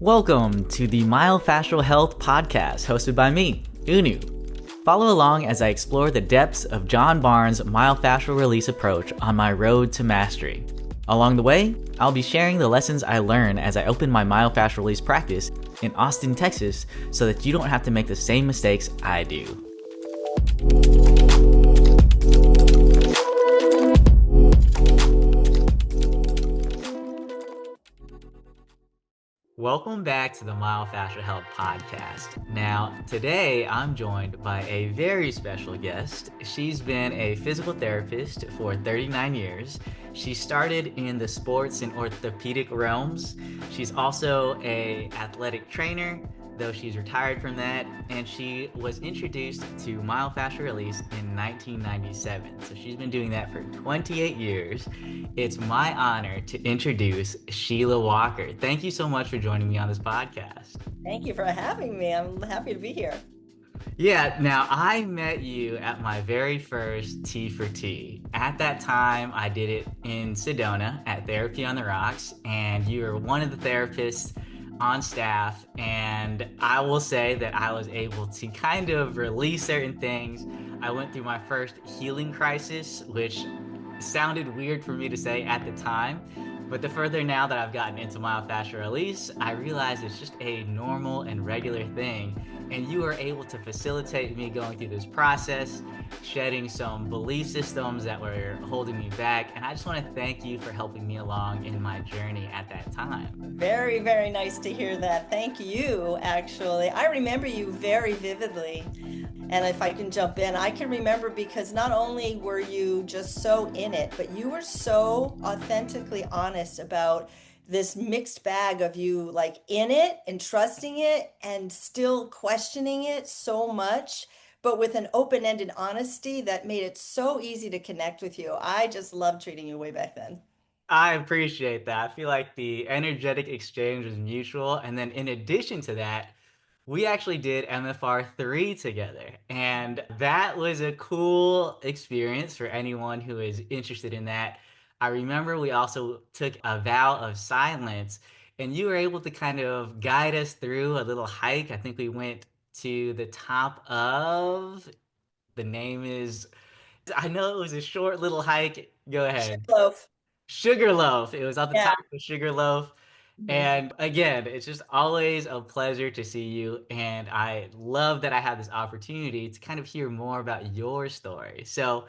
Welcome to the Myofascial Health Podcast, hosted by me, Unu. Follow along as I explore the depths of John Barnes' Myofascial Release approach on my road to mastery. Along the way, I'll be sharing the lessons I learn as I open my Myofascial Release practice in Austin, Texas, so that you don't have to make the same mistakes I do. Welcome back to the Myofascial Health Podcast. Now, today I'm joined by a very special guest. She's been a physical therapist for 39 years. She started in the sports and orthopedic realms. She's also an athletic trainer, though she's retired from that, and she was introduced to Myofascial Release in 1997. So she's been doing that for 28 years. It's my honor to introduce Sheila Walker. Thank you so much for joining me on this podcast. Thank you for having me. I'm happy to be here. Yeah, now I met you at my very first T for T. At that time, I did it in Sedona at Therapy on the Rocks, and you were one of the therapists on staff, and I will say that I was able to kind of release certain things. I went through my first healing crisis, which sounded weird for me to say at the time, but the further now that I've gotten into Myofascial Release, I realize it's just a normal and regular thing, and you are able to facilitate me going through this process, shedding some belief systems that were holding me back, and I just want to thank you for helping me along in my journey at that time. Very, very nice to hear that. Thank you, actually. I remember you very vividly, and if I can jump in, I can remember because not only were you just so in it, but you were so authentically honest about this mixed bag of you like in it and trusting it and still questioning it so much, but with an open-ended honesty that made it so easy to connect with you. I just loved treating you way back then. I appreciate that. I feel like the energetic exchange was mutual. And then in addition to that, we actually did MFR3 together. And that was a cool experience for anyone who is interested in that. I remember we also took a vow of silence, and you were able to kind of guide us through a little hike. I think we went to the top of, the name is, I know it was a short little hike. Go ahead. Sugarloaf. Sugarloaf. It was at the Yeah. top of Sugarloaf. And again, it's just always a pleasure to see you. And I love that I have this opportunity to kind of hear more about your story. So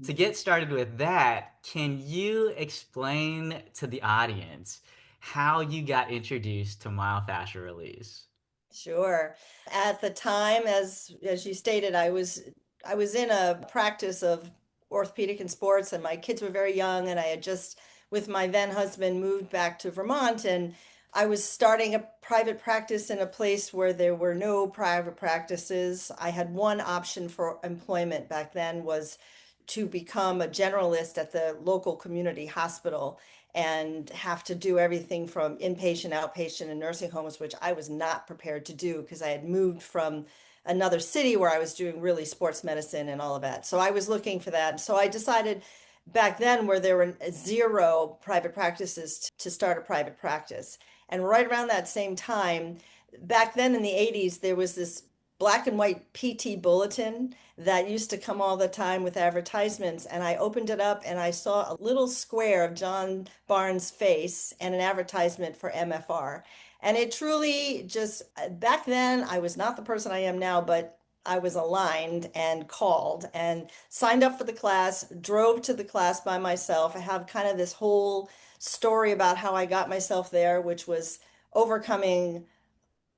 to get started with that, can you explain to the audience how you got introduced to Myofascial Release? Sure. At the time, as you stated, I was in a practice of orthopedic and sports, and my kids were very young, and I had just, with my then husband, moved back to Vermont, and I was starting a private practice in a place where there were no private practices. I had one option for employment back then was to become a generalist at the local community hospital and have to do everything from inpatient, outpatient, and nursing homes, which I was not prepared to do because I had moved from another city where I was doing really sports medicine and all of that. So I was looking for that. So I decided back then, where there were zero private practices, to start a private practice. And right around that same time, back then in the 80s, there was this black and white PT bulletin that used to come all the time with advertisements. And I opened it up and I saw a little square of John Barnes' face and an advertisement for MFR. And it truly just, back then, I was not the person I am now, but I was aligned and called and signed up for the class, drove to the class by myself. I have kind of this whole story about how I got myself there, which was overcoming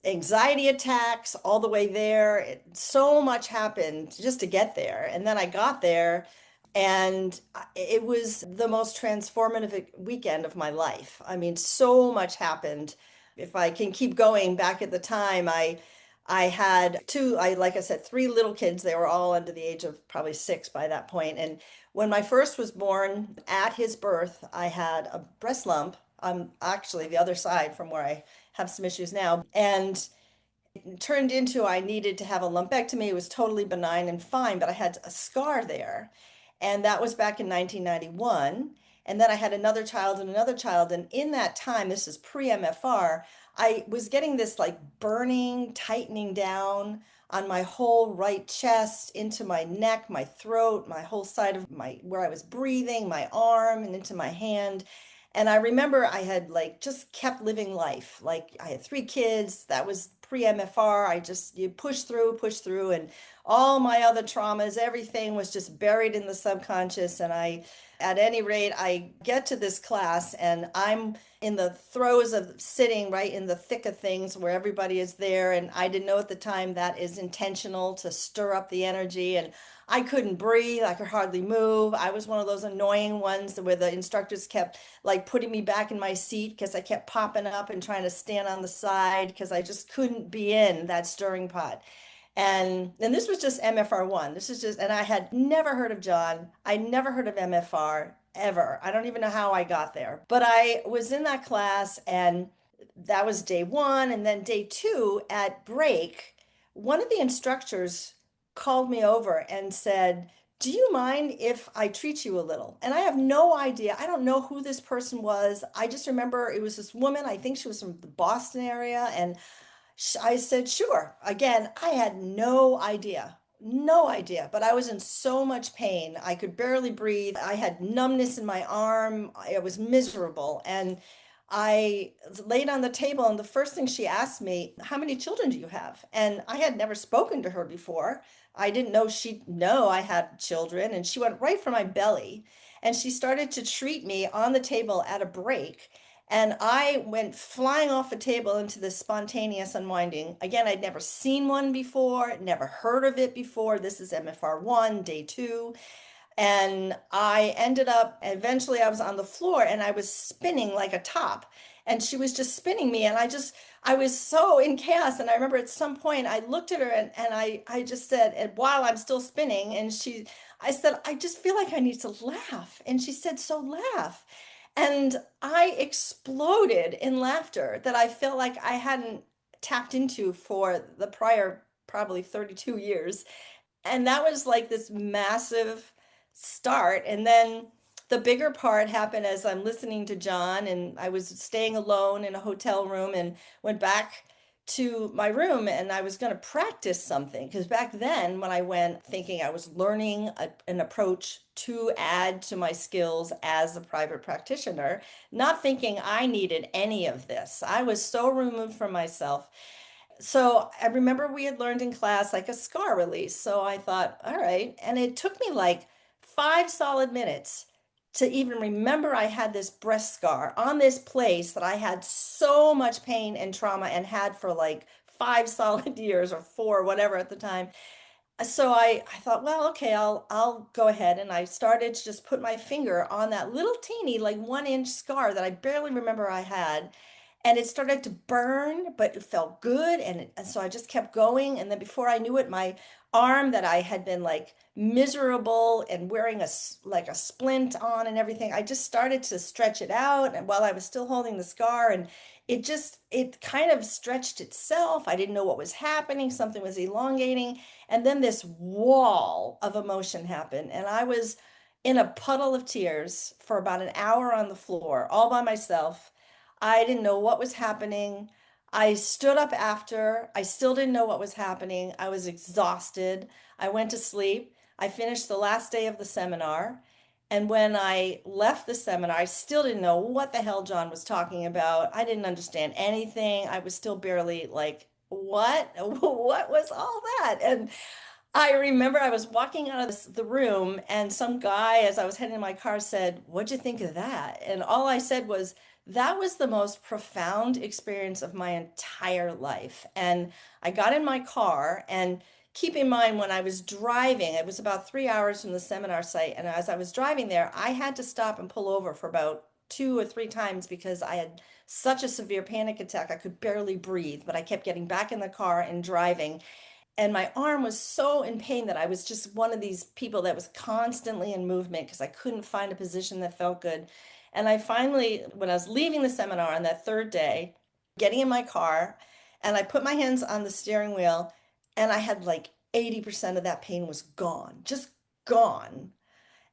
anxiety attacks all the way there. So much happened just to get there. And then I got there, and it was the most transformative weekend of my life. I mean, so much happened. If I can keep going, back at the time, I had like I said, three little kids. They were all under the age of probably 6 by that point. And when my first was born, at his birth, I had a breast lump. Actually the other side from where I have some issues now. And it turned into I needed to have a lumpectomy. It was totally benign and fine, but I had a scar there. And that was back in 1991. And then I had another child and another child. And in that time, this is pre-MFR, I was getting this like burning, tightening down on my whole right chest, into my neck, my throat, my whole side of my, where I was breathing, my arm, and into my hand. And I remember I had like just kept living life. Like I had three kids. That was pre-MFR. I just, you push through, and all my other traumas, everything was just buried in the subconscious. And at any rate, I get to this class and I'm in the throes of sitting right in the thick of things where everybody is there. And I didn't know at the time that is intentional to stir up the energy. And I couldn't breathe. I could hardly move. I was one of those annoying ones where the instructors kept like putting me back in my seat because I kept popping up and trying to stand on the side because I just couldn't be in that stirring pot. And this was just MFR1. This is just, and I had never heard of John. I never heard of MFR ever. I don't even know how I got there. But I was in that class, and that was day one. And then day two at break, one of the instructors called me over and said, "Do you mind if I treat you a little?" And I have no idea. I don't know who this person was. I just remember it was this woman. I think she was from the Boston area. And I said, "Sure." Again, I had no idea, but I was in so much pain. I could barely breathe. I had numbness in my arm. I was miserable. And I laid on the table, and the first thing she asked me, "How many children do you have?" And I had never spoken to her before. I didn't know she'd know I had children. And she went right for my belly, and she started to treat me on the table at a break. And I went flying off the table into this spontaneous unwinding. Again, I'd never seen one before, never heard of it before. This is MFR1, day two. And I ended up, eventually I was on the floor and I was spinning like a top. And she was just spinning me. And I was so in chaos. And I remember at some point I looked at her, and I just said, and while I'm still spinning, I said, "I just feel like I need to laugh." And she said, "So laugh." And I exploded in laughter that I felt like I hadn't tapped into for the prior probably 32 years. And that was like this massive start. And then the bigger part happened as I'm listening to John, and I was staying alone in a hotel room and went back to my room, and I was going to practice something because back then when I went thinking I was learning an approach to add to my skills as a private practitioner, not thinking I needed any of this. I was so removed from myself. So I remember we had learned in class like a scar release. So I thought, all right. And it took me like 5 solid minutes to even remember I had this breast scar on this place that I had so much pain and trauma and had for like 5 solid years, or four, whatever at the time. So I thought, well, okay, I'll go ahead. And I started to just put my finger on that little teeny, like 1 inch scar that I barely remember I had. And it started to burn, but it felt good. And so I just kept going. And then before I knew it, my arm that I had been like miserable and wearing like a splint on and everything, I just started to stretch it out. And while I was still holding the scar, and it kind of stretched itself. I didn't know what was happening. Something was elongating. And then this wall of emotion happened. And I was in a puddle of tears for about an hour on the floor, all by myself. I didn't know what was happening. I stood up after. I still didn't know what was happening. I was exhausted. I went to sleep. I finished the last day of the seminar. And when I left the seminar, I still didn't know what the hell John was talking about. I didn't understand anything. I was still barely like, what? What was all that? And I remember I was walking out of the room, and some guy, as I was heading in my car, said, "What'd you think of that?" And all I said was, "That was the most profound experience of my entire life." And I got in my car, and keep in mind, when I was driving, it was about 3 hours from the seminar site. And as I was driving there, I had to stop and pull over for about 2 or 3 times because I had such a severe panic attack. I could barely breathe, but I kept getting back in the car and driving. And my arm was so in pain that I was just one of these people that was constantly in movement because I couldn't find a position that felt good. And I finally, when I was leaving the seminar on that third day, getting in my car, and I put my hands on the steering wheel, and I had like 80% of that pain was gone, just gone.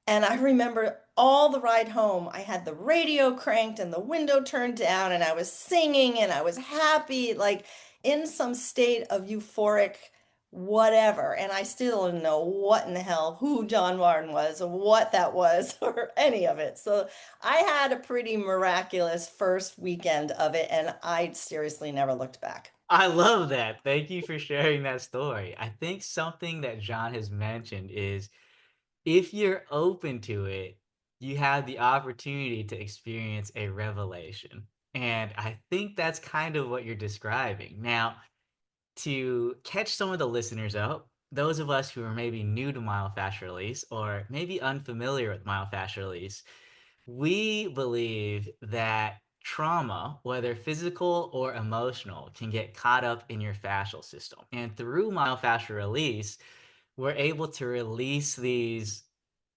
And I remember all the ride home, I had the radio cranked and the window turned down, and I was singing and I was happy, like in some state of euphoric whatever. And I still didn't know what in the hell, who John Barnes was, or what that was, or any of it. So I had a pretty miraculous first weekend of it, and I seriously never looked back. I love that. Thank you for sharing that story. I think something that John has mentioned is if you're open to it, you have the opportunity to experience a revelation. And I think that's kind of what you're describing. Now, to catch some of the listeners up, those of us who are maybe new to myofascial release or maybe unfamiliar with myofascial release, we believe that trauma, whether physical or emotional, can get caught up in your fascial system. And through myofascial release, we're able to release these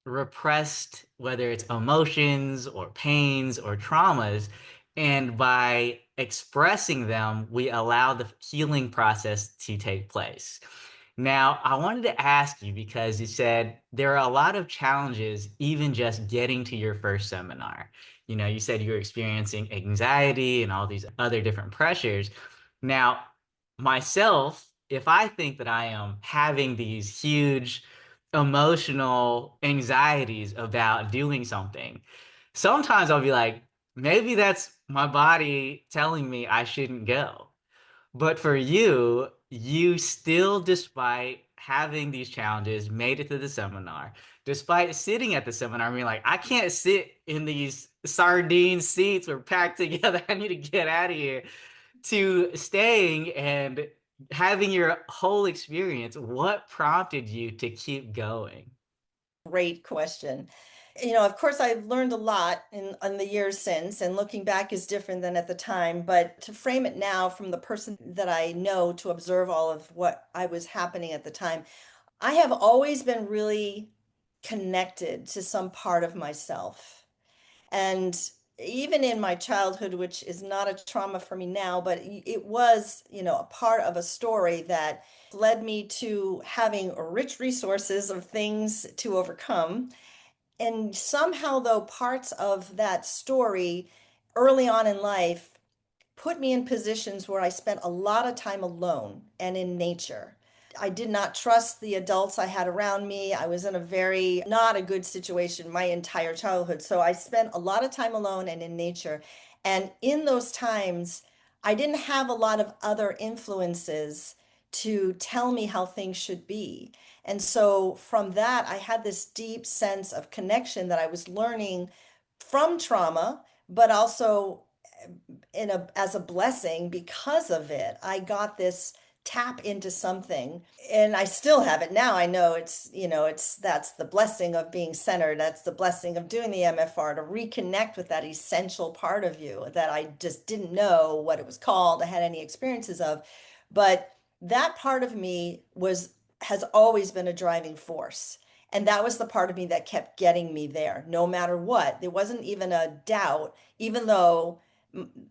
repressed, whether it's emotions or pains or traumas. And by expressing them, we allow the healing process to take place. Now, I wanted to ask you because you said there are a lot of challenges, even just getting to your first seminar. You said you were experiencing anxiety and all these other different pressures. Now, myself, if I think that I am having these huge emotional anxieties about doing something, sometimes I'll be like, maybe that's my body telling me I shouldn't go. But for you, you still, despite having these challenges, made it to the seminar. Despite sitting at the seminar, I mean, like, I can't sit in these sardine seats. We're packed together. I need to get out of here. To staying and having your whole experience, what prompted you to keep going? Great question. Of course, I've learned a lot in the years since, and looking back is different than at the time. But to frame it now from the person that I know to observe all of what I was happening at the time, I have always been really connected to some part of myself. And even in my childhood, which is not a trauma for me now, but it was, a part of a story that led me to having rich resources of things to overcome. And somehow, though, parts of that story early on in life put me in positions where I spent a lot of time alone and in nature. I did not trust the adults I had around me. I was in a very not a good situation my entire childhood. So I spent a lot of time alone and in nature. And in those times, I didn't have a lot of other influences to tell me how things should be. And so from that, I had this deep sense of connection that I was learning from trauma, but also as a blessing because of it. I got this tap into something, and I still have it now. I know it's that's the blessing of being centered. That's the blessing of doing the MFR, to reconnect with that essential part of you that I just didn't know what it was called, I had any experiences of. But that part of me has always been a driving force. And that was the part of me that kept getting me there, no matter what. There wasn't even a doubt, even though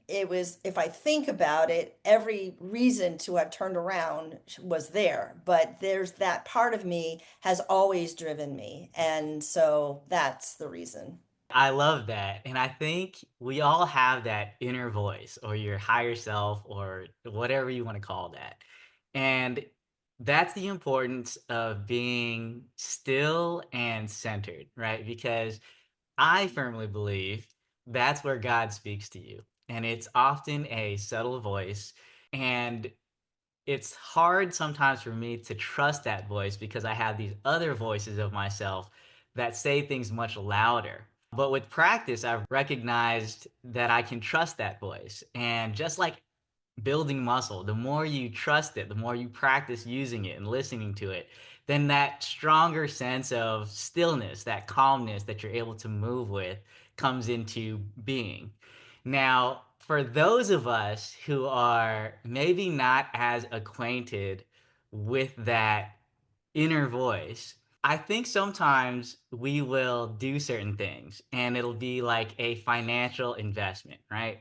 it was, if I think about it, every reason to have turned around was there. But there's that part of me has always driven me. And so that's the reason. I love that. And I think we all have that inner voice or your higher self or whatever you want to call that. And that's the importance of being still and centered, right? Because I firmly believe that's where God speaks to you. And it's often a subtle voice. And it's hard sometimes for me to trust that voice because I have these other voices of myself that say things much louder. But with practice, I've recognized that I can trust that voice. And just like building muscle, the more you trust it, the more you practice using it and listening to it, then that stronger sense of stillness, that calmness that you're able to move with comes into being. Now, for those of us who are maybe not as acquainted with that inner voice, I think sometimes we will do certain things and it'll be like a financial investment, right?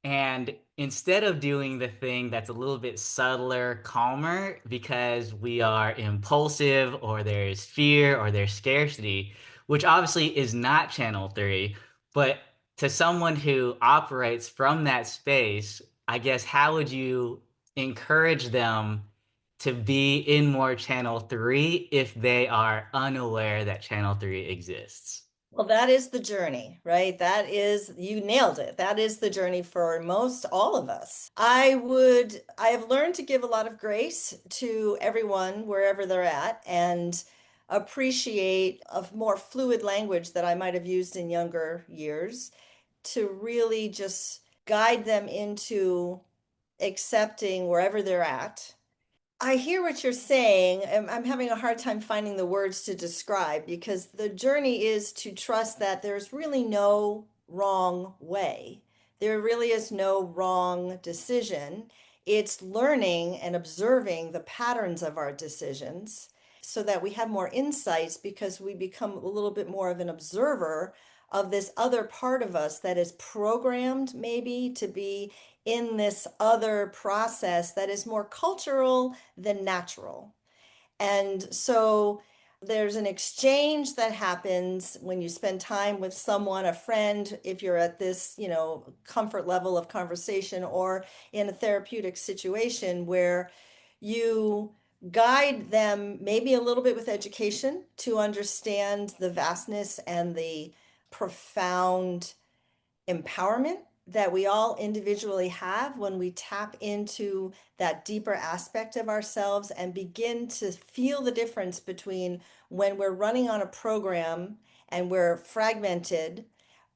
And instead of doing the thing that's a little bit subtler, calmer, because we are impulsive or there's fear or there's scarcity, which obviously is not channel 3, but to someone who operates from that space, I guess how would you encourage them to be in more channel 3 if they are unaware that channel 3 exists? Well, that is the journey, right? That is, you nailed it. That is the journey for most all of us. I have learned to give a lot of grace to everyone wherever they're at and appreciate a more fluid language that I might have used in younger years to really just guide them into accepting wherever they're at. I hear what you're saying. I'm having a hard time finding the words to describe because the journey is to trust that there's really no wrong way. There really is no wrong decision. It's learning and observing the patterns of our decisions so that we have more insights because we become a little bit more of an observer of this other part of us that is programmed maybe to be in this other process that is more cultural than natural. And so there's an exchange that happens when you spend time with someone, a friend, if you're at this, comfort level of conversation or in a therapeutic situation where you guide them maybe a little bit with education to understand the vastness and the profound empowerment that we all individually have when we tap into that deeper aspect of ourselves and begin to feel the difference between when we're running on a program and we're fragmented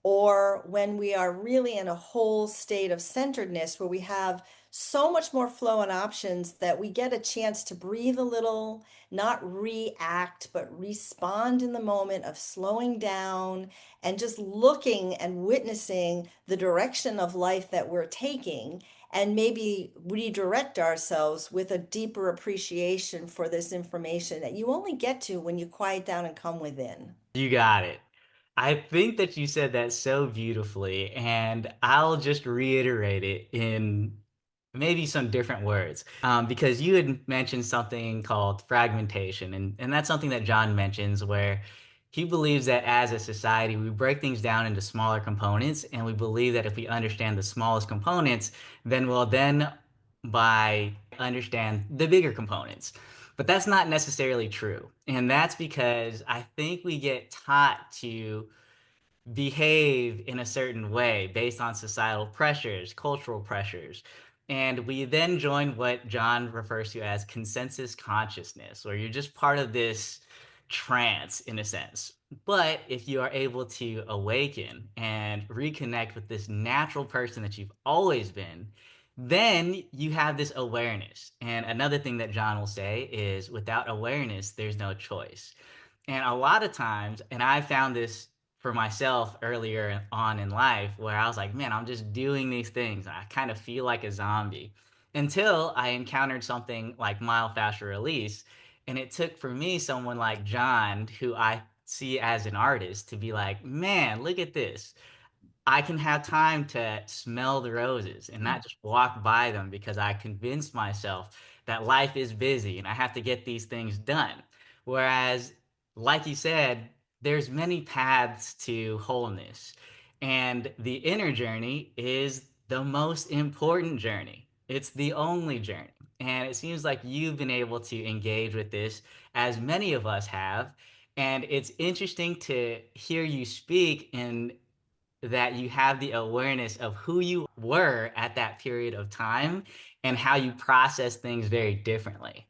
or when we are really in a whole state of centeredness where we have so much more flow and options that we get a chance to breathe a little, not react, but respond in the moment of slowing down and just looking and witnessing the direction of life that we're taking and maybe redirect ourselves with a deeper appreciation for this information that you only get to when you quiet down and come within. You got it. I think that you said that so beautifully, and I'll just reiterate it in maybe some different words. Because you had mentioned something called fragmentation, and that's something that John mentions where he believes that as a society, we break things down into smaller components, and we believe that if we understand the smallest components, then we'll then by understand the bigger components. But that's not necessarily true. And that's because I think we get taught to behave in a certain way based on societal pressures, cultural pressures. And we then join what John refers to as consensus consciousness, where you're just part of this trance in a sense. But if you are able to awaken and reconnect with this natural person that you've always been, then you have this awareness. And another thing that John will say is without awareness, there's no choice. And a lot of times, and I found this for myself earlier on in life, where I was like, man, I'm just doing these things. I kind of feel like a zombie until I encountered something like Myofascial Release. And it took for me someone like John, who I see as an artist, to be like, man, look at this. I can have time to smell the roses and not just walk by them because I convinced myself that life is busy and I have to get these things done. Whereas, like you said, there's many paths to wholeness, and the inner journey is the most important journey. It's the only journey. And it seems like you've been able to engage with this as many of us have. And it's interesting to hear you speak in that you have the awareness of who you were at that period of time and how you process things very differently.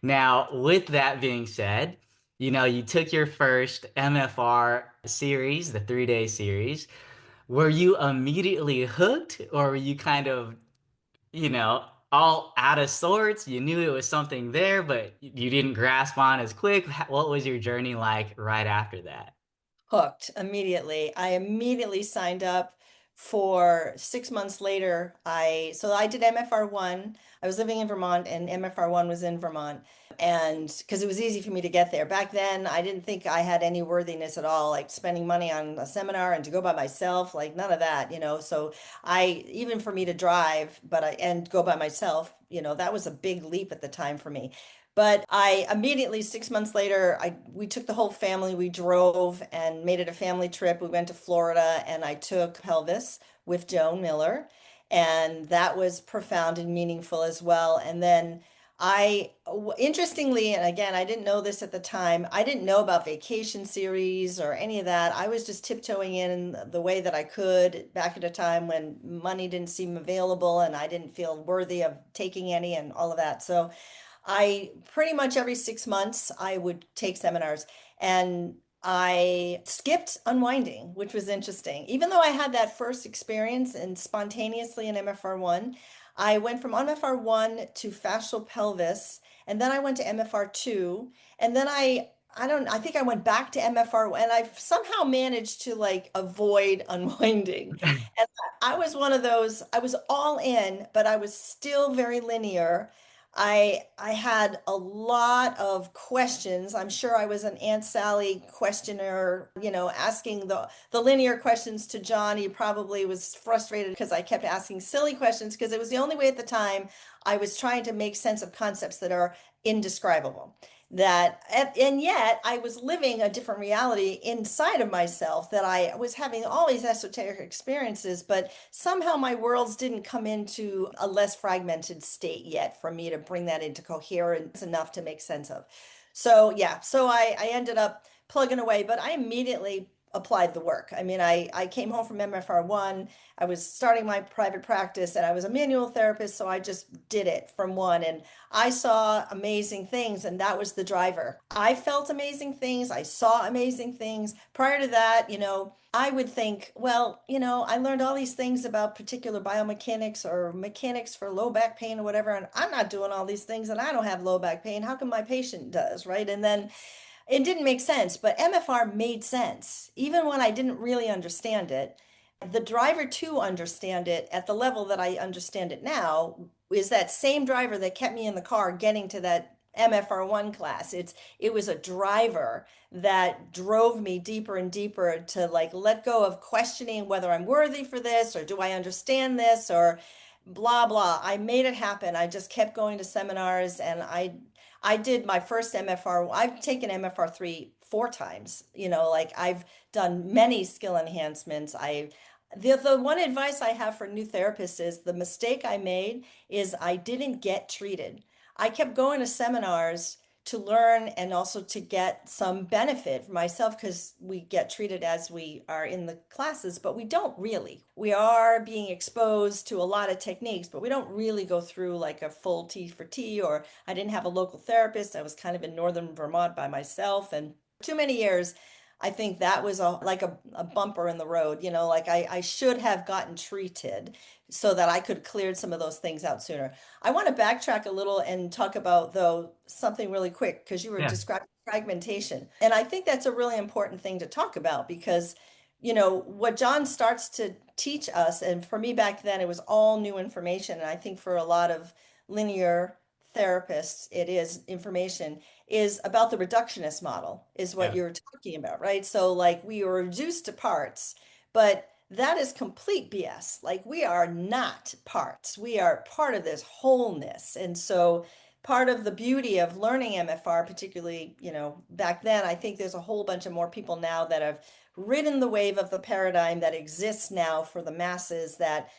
Now, with that being said, you took your first MFR series, the 3-day series. Were you immediately hooked, or were you kind of, all out of sorts? You knew it was something there, but you didn't grasp on as quick. What was your journey like right after that? Hooked immediately. I immediately signed up for 6 months later. I did MFR1. I was living in Vermont and MFR1 was in Vermont. And because it was easy for me to get there. Back then, I didn't think I had any worthiness at all, like spending money on a seminar and to go by myself, like none of that. So even for me to drive, and go by myself, that was a big leap at the time for me. But I immediately, 6 months later, we took the whole family. We drove and made it a family trip. We went to Florida and I took pelvis with Joan Miller. And that was profound and meaningful as well. And then interestingly, and again, I didn't know this at the time, I didn't know about vacation series or any of that. I was just tiptoeing in the way that I could back at a time when money didn't seem available and I didn't feel worthy of taking any and all of that. So I pretty much every 6 months I would take seminars and I skipped unwinding, which was interesting. Even though I had that first experience and spontaneously in MFR1, I went from MFR1 to fascial pelvis, and then I went to MFR2, and then I think I went back to MFR1, and I somehow managed to like avoid unwinding. And I was one of those, I was all in, but I was still very linear. I had a lot of questions. I'm sure I was an Aunt Sally questioner, asking the linear questions to John. He probably was frustrated because I kept asking silly questions because it was the only way at the time I was trying to make sense of concepts that are indescribable. And yet I was living a different reality inside of myself, that I was having all these esoteric experiences, but somehow my worlds didn't come into a less fragmented state yet for me to bring that into coherence enough to make sense of. So yeah, so I ended up plugging away, but I immediately applied the work. I mean, I came home from MFR1. I was starting my private practice and I was a manual therapist, so I just did it from one. And I saw amazing things, and that was the driver. I felt amazing things. I saw amazing things. Prior to that, I would think, well, I learned all these things about particular biomechanics or mechanics for low back pain or whatever, and I'm not doing all these things and I don't have low back pain. How come my patient does, right? And then it didn't make sense, but MFR made sense. Even when I didn't really understand it, the driver to understand it at the level that I understand it now is that same driver that kept me in the car getting to that MFR1 class. It was a driver that drove me deeper and deeper to like let go of questioning whether I'm worthy for this or do I understand this or blah blah. I made it happen. I just kept going to seminars and I did my first MFR. I've taken MFR3 4 times. Like I've done many skill enhancements. The one advice I have for new therapists is the mistake I made is I didn't get treated. I kept going to seminars to learn and also to get some benefit for myself because we get treated as we are in the classes, but we don't really. We are being exposed to a lot of techniques, but we don't really go through like a full T for T, or I didn't have a local therapist. I was kind of in northern Vermont by myself, and too many years. I think that was a bumper in the road, like I should have gotten treated so that I could clear some of those things out sooner. I want to backtrack a little and talk about, though, something really quick because you were Yeah. describing fragmentation. And I think that's a really important thing to talk about because, what John starts to teach us, and for me back then, it was all new information. And I think for a lot of linear therapists, it is information, is about the reductionist model, is what Yeah. you're talking about, right? So, like, we are reduced to parts, but that is complete BS. Like, we are not parts. We are part of this wholeness. And so, part of the beauty of learning MFR, particularly, back then, I think there's a whole bunch of more people now that have ridden the wave of the paradigm that exists now for the masses that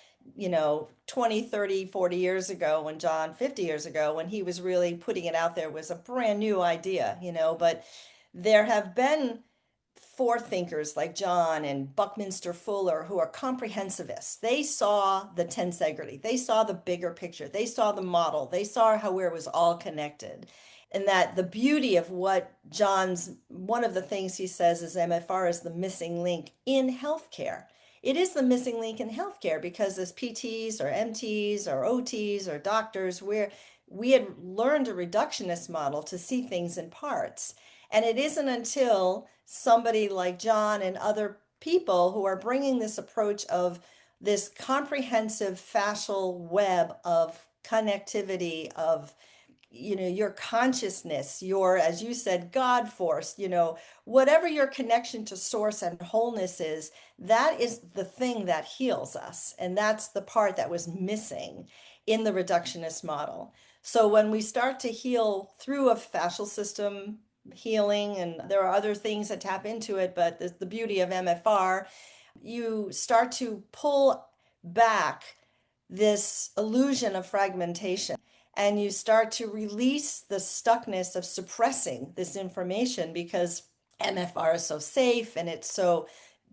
20, 30, 40 years ago when John, 50 years ago, when he was really putting it out there, was a brand new idea, but there have been forethinkers like John and Buckminster Fuller who are comprehensivists. They saw the tensegrity, they saw the bigger picture, they saw the model, they saw how where it was all connected. And that the beauty of what one of the things he says is MFR is the missing link in healthcare. It is the missing link in healthcare because as PTs or MTs or OTs or doctors, we had learned a reductionist model to see things in parts. And it isn't until somebody like John and other people who are bringing this approach of this comprehensive fascial web of connectivity of your consciousness, your, as you said, God force, whatever your connection to source and wholeness is, that is the thing that heals us. And that's the part that was missing in the reductionist model. So when we start to heal through a fascial system healing, and there are other things that tap into it, but the beauty of MFR, you start to pull back this illusion of fragmentation, and you start to release the stuckness of suppressing this information, because MFR is so safe and it's so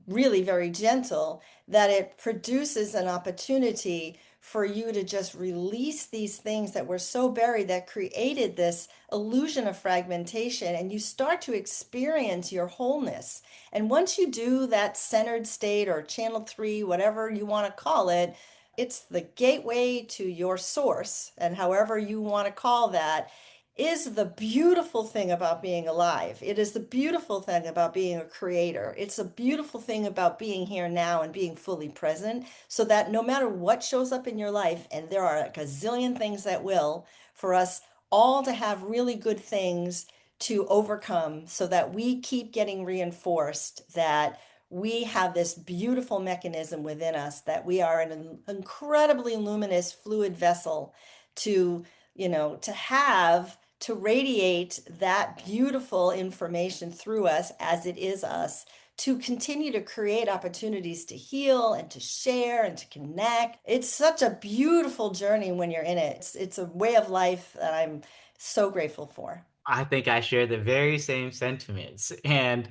really very gentle that it produces an opportunity for you to just release these things that were so buried that created this illusion of fragmentation, and you start to experience your wholeness. And once you do that centered state, or channel 3, whatever you want to call it, it's the gateway to your source, and however you want to call that, is the beautiful thing about being alive. It is the beautiful thing about being a creator. It's a beautiful thing about being here now and being fully present, so that no matter what shows up in your life, and there are a gazillion things that will, for us all to have really good things to overcome, so that we keep getting reinforced that we have this beautiful mechanism within us, that we are an incredibly luminous fluid vessel to, to have, to radiate that beautiful information through us as it is us, to continue to create opportunities to heal and to share and to connect. It's such a beautiful journey when you're in it. It's a way of life that I'm so grateful for. I think I share the very same sentiments. And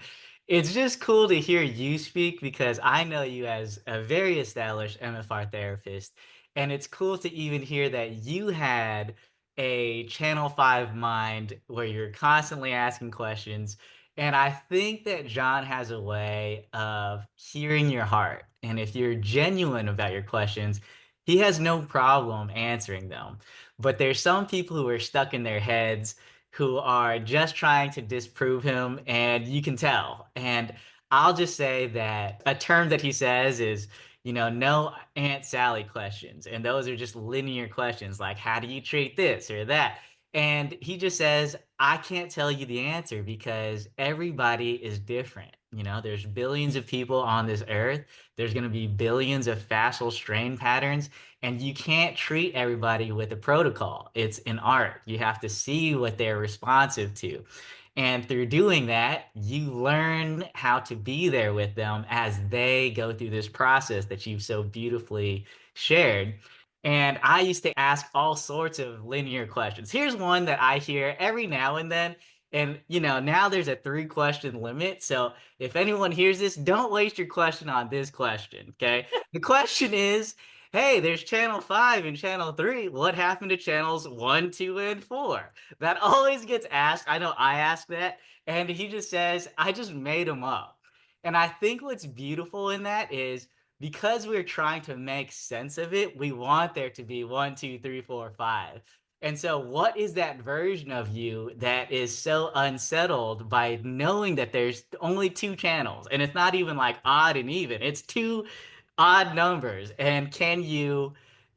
it's just cool to hear you speak because I know you as a very established MFR therapist. And it's cool to even hear that you had a Channel 5 mind where you're constantly asking questions. And I think that John has a way of hearing your heart. And if you're genuine about your questions, he has no problem answering them. But there's some people who are stuck in their heads who are just trying to disprove him, and you can tell. And I'll just say that a term that he says is, no Aunt Sally questions. And those are just linear questions like, how do you treat this or that? And he just says, I can't tell you the answer because everybody is different. There's billions of people on this earth. There's going to be billions of fascial strain patterns. And you can't treat everybody with a protocol. It's an art. You have to see what they're responsive to. And through doing that, you learn how to be there with them as they go through this process that you've so beautifully shared. And I used to ask all sorts of linear questions. Here's one that I hear every now and then. And, now there's a 3-question limit. So if anyone hears this, don't waste your question on this question. Okay. The question is, hey, there's channel 5 and channel 3. What happened to channels 1, 2, and 4? That always gets asked. I know I asked that. And he just says, I just made them up. And I think what's beautiful in that is because we're trying to make sense of it, we want there to be 1, 2, 3, 4, 5. And so, what is that version of you that is so unsettled by knowing that there's only 2 channels and it's not even like odd and even? It's 2 odd numbers. And can you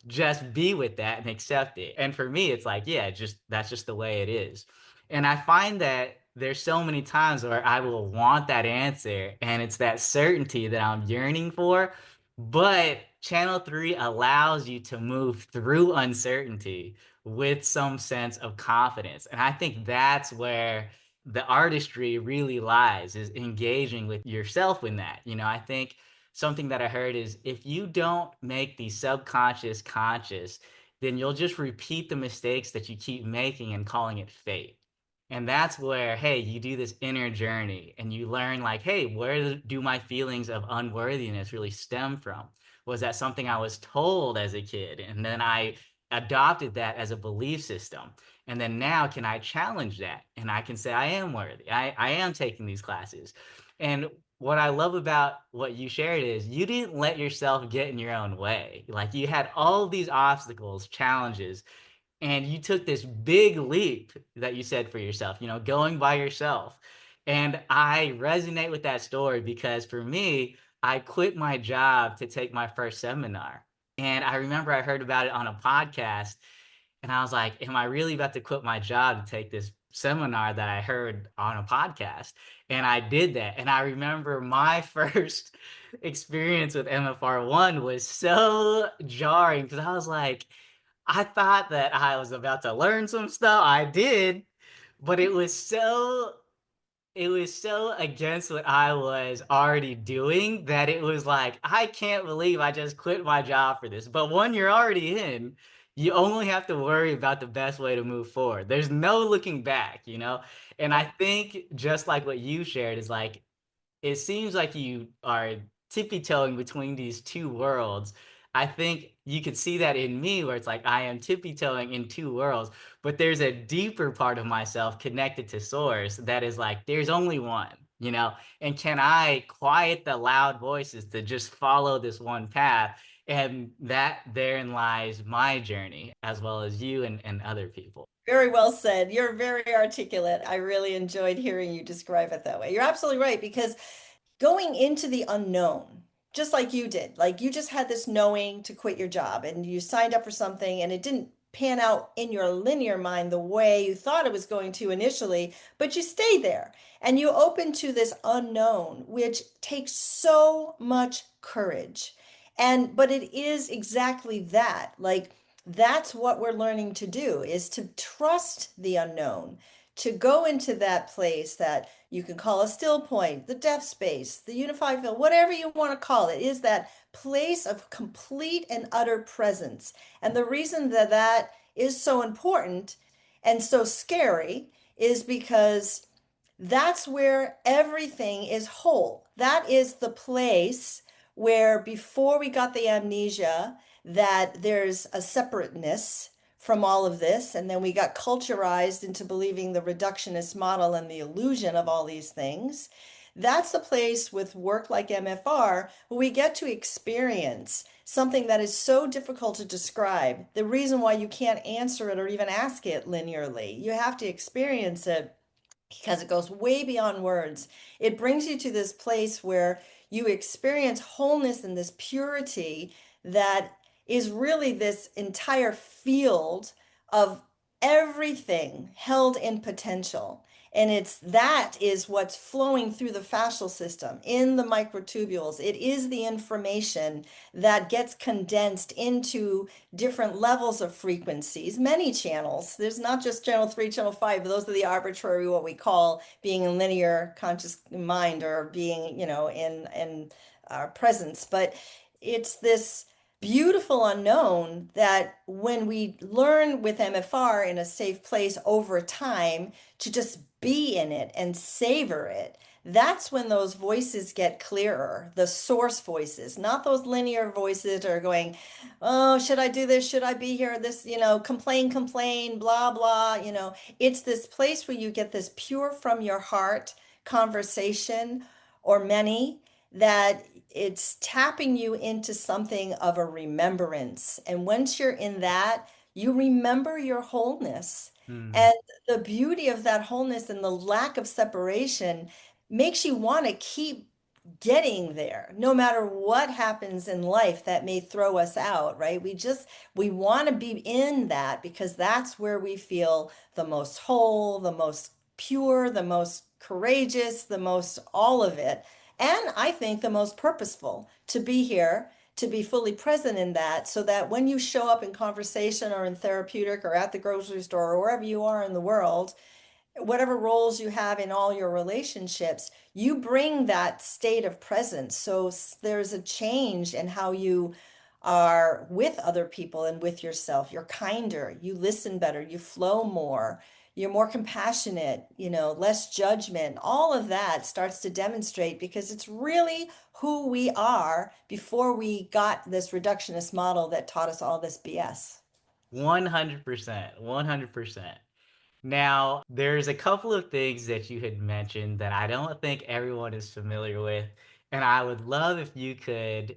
just be with that and accept it? And for me, it's like, yeah, just that's just the way it is. And I find that there's so many times where I will want that answer and it's that certainty that I'm yearning for. But channel 3 allows you to move through uncertainty with some sense of confidence. And I think that's where the artistry really lies, is engaging with yourself in that. I think something that I heard is if you don't make the subconscious conscious, then you'll just repeat the mistakes that you keep making and calling it fate. And that's where, hey, you do this inner journey and you learn, like, hey, where do my feelings of unworthiness really stem from? Was that something I was told as a kid? And then I adopted that as a belief system. And then now can I challenge that? And I can say, I am worthy. I am taking these classes. And what I love about what you shared is you didn't let yourself get in your own way. Like you had all these obstacles, challenges, and you took this big leap that you said for yourself, going by yourself. And I resonate with that story because for me, I quit my job to take my first seminar. And I remember I heard about it on a podcast and I was like, am I really about to quit my job to take this seminar that I heard on a podcast? And I did that. And I remember my first experience with MFR1 was so jarring because I was like, I thought that I was about to learn some stuff. I did, but it was so against what I was already doing that it was like, I can't believe I just quit my job for this. But when you're already in, you only have to worry about the best way to move forward. There's no looking back, you know? And I think just like what you shared is like, it seems like you are tippy-toeing between these two worlds. I think you could see that in me where it's like I am tippy-toeing in two worlds, but there's a deeper part of myself connected to source that is like there's only one, you know? And can I quiet the loud voices to just follow this one path? And that therein lies my journey as well as you and other people. Very well said. You're very articulate. I really enjoyed hearing you describe it that way. You're absolutely right because going into the unknown, just like you did, like you just had this knowing to quit your job and you signed up for something and it didn't pan out in your linear mind the way you thought it was going to initially, but you stayed there and you open to this unknown, which takes so much courage. But it is exactly that. Like that's what we're learning to do is to trust the unknown, to go into that place that you can call a still point, the death space, the unified field, whatever you want to call it, is that place of complete and utter presence. And the reason that that is so important and so scary is because that's where everything is whole. That is the place where before we got the amnesia, that there's a separateness from all of this, and then we got culturized into believing the reductionist model and the illusion of all these things. That's the place with work like MFR where we get to experience something that is so difficult to describe. The reason why you can't answer it or even ask it linearly, you have to experience it because it goes way beyond words. It brings you to this place where you experience wholeness and this purity that is really this entire field of everything held in potential. And it's that is what's flowing through the fascial system in the microtubules. It is the information that gets condensed into different levels of frequencies, many channels. There's not just channel 3, channel 5, but those are the arbitrary, what we call being in linear conscious mind or being, in our presence. But it's this beautiful unknown that when we learn with MFR in a safe place over time to just be in it and savor it, that's when those voices get clearer, the source voices, not those linear voices that are going, oh, should I do this? Should I be here? This, complain, blah, blah. It's this place where you get this pure from your heart conversation or many that it's tapping you into something of a remembrance. And once you're in that, you remember your wholeness. Hmm. And the beauty of that wholeness and the lack of separation makes you want to keep getting there no matter what happens in life that may throw us out, right? We want to be in that because that's where we feel the most whole, the most pure, the most courageous, the most all of it, and I think the most purposeful to be here, to be fully present in that, so that when you show up in conversation or in therapeutic or at the grocery store or wherever you are in the world, whatever roles you have in all your relationships, you bring that state of presence. So there's a change in how you are with other people and with yourself. You're kinder, you listen better, you flow more, you're more compassionate, less judgment. All of that starts to demonstrate because it's really who we are before we got this reductionist model that taught us all this BS. 100%. 100%. Now, there's a couple of things that you had mentioned that I don't think everyone is familiar with, and I would love if you could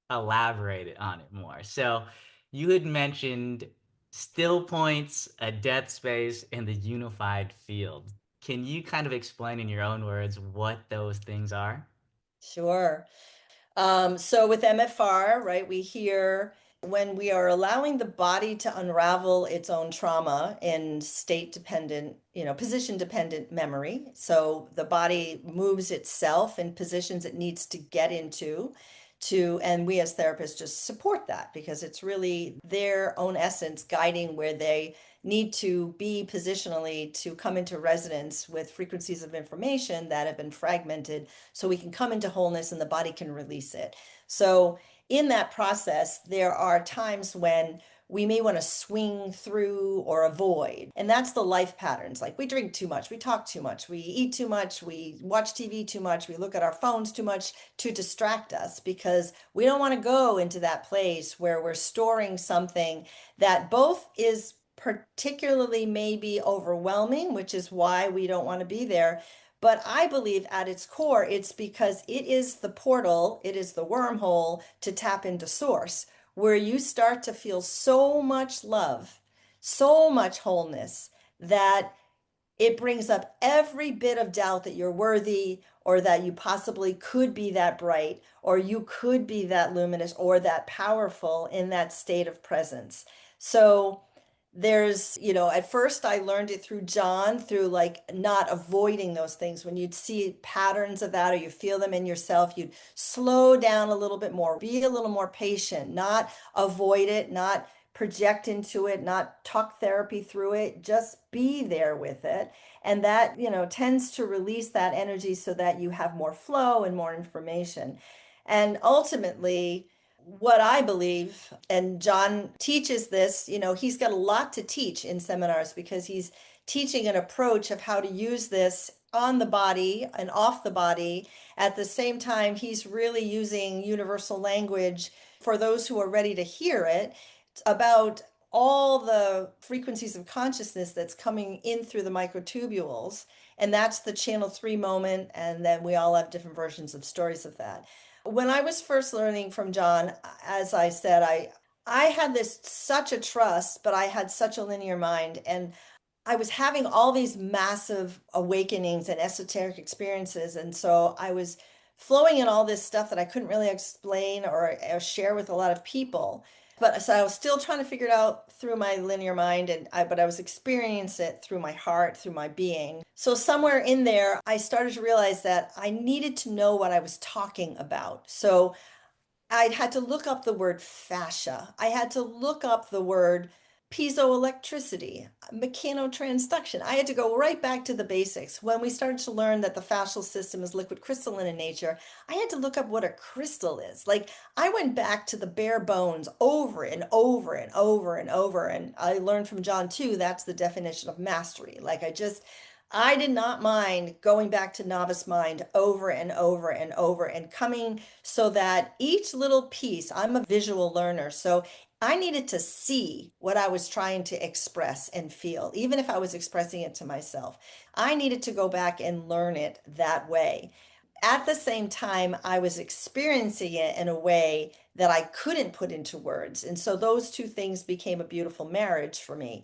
elaborate on it more. So, you had mentioned still points, a death space, and the unified field. Can you kind of explain in your own words what those things are? Sure. So with MFR, right, we hear when we are allowing the body to unravel its own trauma in state dependent, position dependent memory. So the body moves itself in positions it needs to get into and we as therapists just support that because it's really their own essence guiding where they need to be positionally to come into resonance with frequencies of information that have been fragmented so we can come into wholeness and the body can release it. So in that process, there are times when we may want to swing through or avoid. And that's the life patterns. Like we drink too much, we talk too much, we eat too much, we watch TV too much, we look at our phones too much to distract us because we don't want to go into that place where we're storing something that both is particularly maybe overwhelming, which is why we don't want to be there. But I believe at its core, it's because it is the portal, it is the wormhole to tap into source, where you start to feel so much love, so much wholeness that it brings up every bit of doubt that you're worthy or that you possibly could be that bright or you could be that luminous or that powerful in that state of presence. So there's, at first I learned it through John, through like not avoiding those things. When you'd see patterns of that or you feel them in yourself, you'd slow down a little bit more, be a little more patient, not avoid it, not project into it, not talk therapy through it, just be there with it. And that, tends to release that energy so that you have more flow and more information. And ultimately, what I believe, and John teaches this, he's got a lot to teach in seminars because he's teaching an approach of how to use this on the body and off the body. At the same time, he's really using universal language for those who are ready to hear it about all the frequencies of consciousness that's coming in through the microtubules. And that's the channel 3 moment. And then we all have different versions of stories of that. When I was first learning from John, as I said, I had such a trust, but I had such a linear mind. And I was having all these massive awakenings and esoteric experiences. And so I was flowing in all this stuff that I couldn't really explain or share with a lot of people. But so I was still trying to figure it out through my linear mind, but I was experiencing it through my heart, through my being. So somewhere in there, I started to realize that I needed to know what I was talking about. So I had to look up the word fascia. I had to look up the word piezoelectricity, mechanotransduction. I had to go right back to the basics. When we started to learn that the fascial system is liquid crystalline in nature, I had to look up what a crystal is. Like I went back to the bare bones over and over and over and over. And I learned from John too, that's the definition of mastery. Like I did not mind going back to novice mind over and over and over and coming so that each little piece, I'm a visual learner. So I needed to see what I was trying to express and feel, even if I was expressing it to myself. I needed to go back and learn it that way. At the same time, I was experiencing it in a way that I couldn't put into words. And so those two things became a beautiful marriage for me.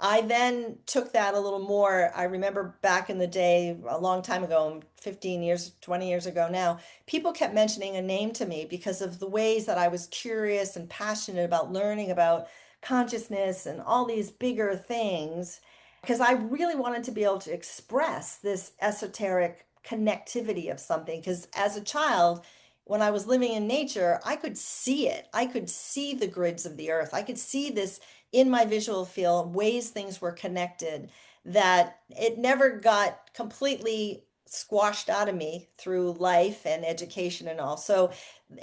I then took that a little more. I remember back in the day, a long time ago, 15 years, 20 years ago now, people kept mentioning a name to me because of the ways that I was curious and passionate about learning about consciousness and all these bigger things. Because I really wanted to be able to express this esoteric connectivity of something. Because as a child, when I was living in nature, I could see it. I could see the grids of the earth. I could see this in my visual field, ways things were connected, that it never got completely squashed out of me through life and education and all. So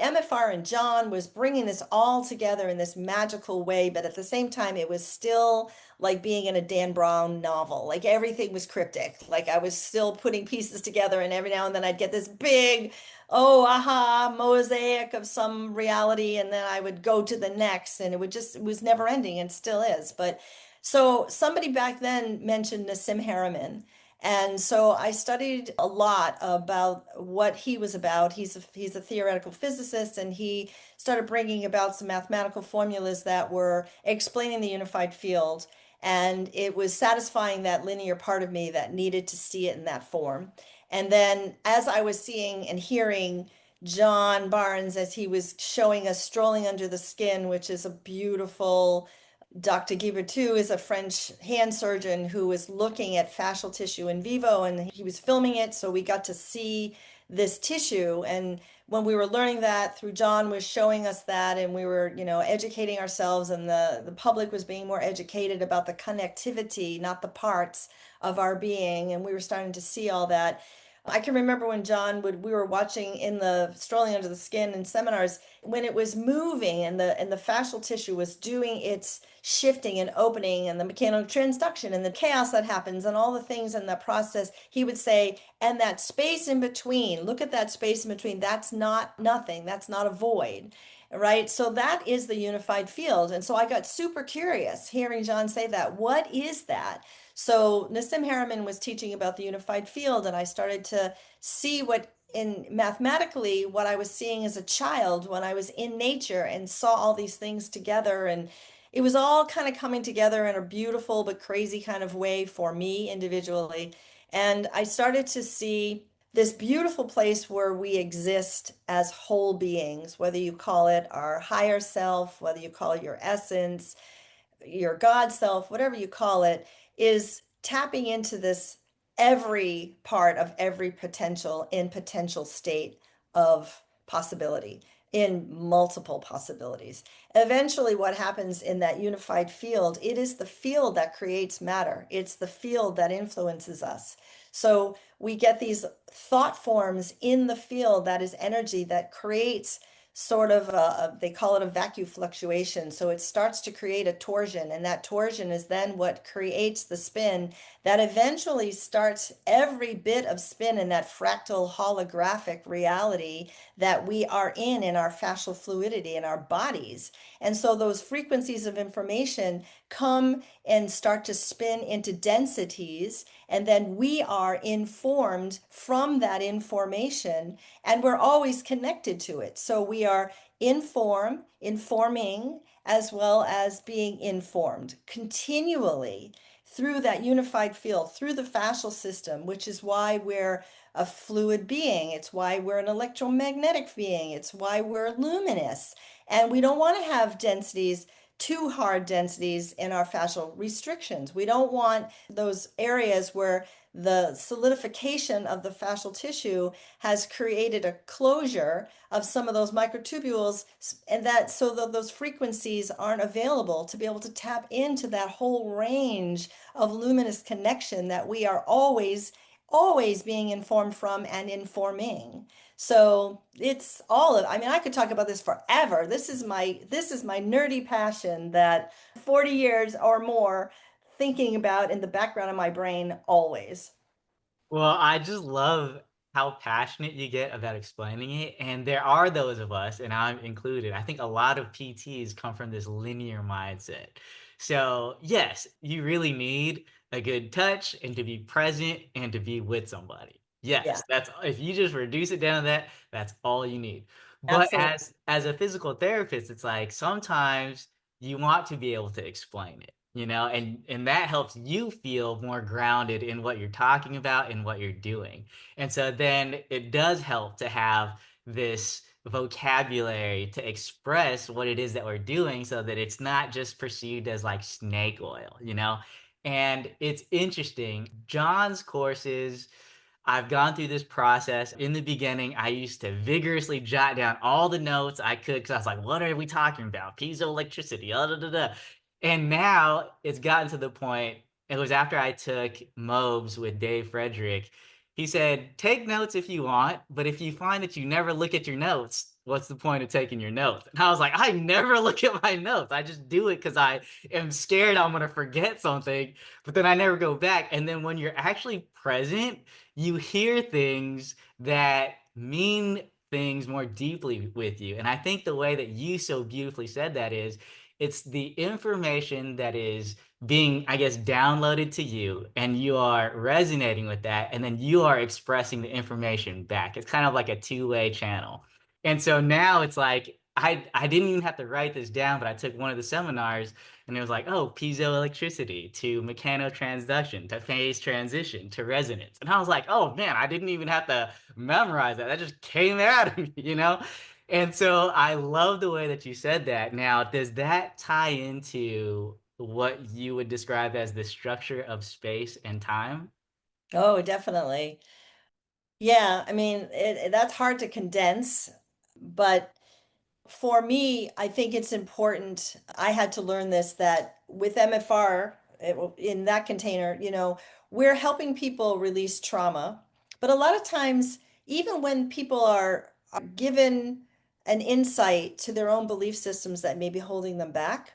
MFR and John was bringing this all together in this magical way, but at the same time, it was still like being in a Dan Brown novel. Like everything was cryptic. Like I was still putting pieces together, and every now and then I'd get this big, oh, aha, mosaic of some reality, and then I would go to the next, and it was never ending, and still is. But so somebody back then mentioned Nassim Haramein. And so I studied a lot about what he was about. He's a theoretical physicist, and he started bringing about some mathematical formulas that were explaining the unified field. And it was satisfying that linear part of me that needed to see it in that form. And then as I was seeing and hearing John Barnes as he was showing us Strolling Under the Skin, which is a beautiful, Dr. Guibertu is a French hand surgeon who was looking at fascial tissue in vivo, and he was filming it, so we got to see this tissue. And when we were learning that through John was showing us that, and we were, educating ourselves, and the public was being more educated about the connectivity, not the parts of our being, and we were starting to see all that. I can remember when we were watching in the Strolling Under the Skin in seminars, when it was moving and the fascial tissue was doing its shifting and opening, and the mechanical transduction and the chaos that happens and all the things in that process, he would say, and that space in between, look at that space in between, that's not nothing, that's not a void. Right. So that is the unified field. And so I got super curious hearing John say that. What is that? So Nassim Haramein was teaching about the unified field, and I started to see what in mathematically what I was seeing as a child when I was in nature and saw all these things together. And it was all kind of coming together in a beautiful but crazy kind of way for me individually. And I started to see this beautiful place where we exist as whole beings, whether you call it our higher self, whether you call it your essence, your God self, whatever you call it, is tapping into this every part of every potential in potential state of possibility, in multiple possibilities. Eventually, what happens in that unified field, it is the field that creates matter. It's the field that influences us. So we get these thought forms in the field that is energy that creates sort of they call it a vacuum fluctuation. So it starts to create a torsion, and that torsion is then what creates the spin that eventually starts every bit of spin in that fractal holographic reality that we are in our fascial fluidity in our bodies. And so those frequencies of information come and start to spin into densities, and then we are informed from that information, and we're always connected to it. So we are informing, as well as being informed continually through that unified field, through the fascial system, which is why we're a fluid being. It's why we're an electromagnetic being. It's why we're luminous. And we don't want to have densities, too hard densities in our fascial restrictions. We don't want those areas where the solidification of the fascial tissue has created a closure of some of those microtubules, and that so that those frequencies aren't available to be able to tap into that whole range of luminous connection that we are always being informed from and informing. So it's all of, I mean, I could talk about this forever. This is my nerdy passion that 40 years or more thinking about in the background of my brain always. Well, I just love how passionate you get about explaining it. And there are those of us, and I'm included. I think a lot of PTs come from this linear mindset. So, yes, you really need a good touch and to be present and to be with somebody. Yeah, Yes, that's if you just reduce it down to that, that's all you need. But absolutely. as a physical therapist, it's like sometimes you want to be able to explain it, and that helps you feel more grounded in what you're talking about and what you're doing. And so then it does help to have this vocabulary to express what it is that we're doing so that it's not just perceived as like snake oil. And it's interesting. John's courses, I've gone through this process. In the beginning, I used to vigorously jot down all the notes I could because I was like, what are we talking about? Piezoelectricity, da, da, da, da. And now it's gotten to the point, it was after I took MOBs with Dave Frederick. He said, take notes if you want, but if you find that you never look at your notes, what's the point of taking your notes? And I was like, I never look at my notes. I just do it because I am scared I'm going to forget something, but then I never go back. And then when you're actually present, you hear things that mean things more deeply with you. And I think the way that you so beautifully said that is it's the information that is being, I guess, downloaded to you, and you are resonating with that, and then you are expressing the information back. It's kind of like a two-way channel. And so now it's like I didn't even have to write this down, but I took one of the seminars and it was like, oh, piezoelectricity to mechanotransduction to phase transition to resonance. And I was like, oh man, I didn't even have to memorize that. That just came out of me. And so I love the way that you said that. Now, does that tie into what you would describe as the structure of space and time? Oh, definitely. Yeah, I mean, that's hard to condense, but for me, I think it's important. I had to learn this that with MFR, in that container, we're helping people release trauma. But a lot of times, even when people are given an insight to their own belief systems that may be holding them back,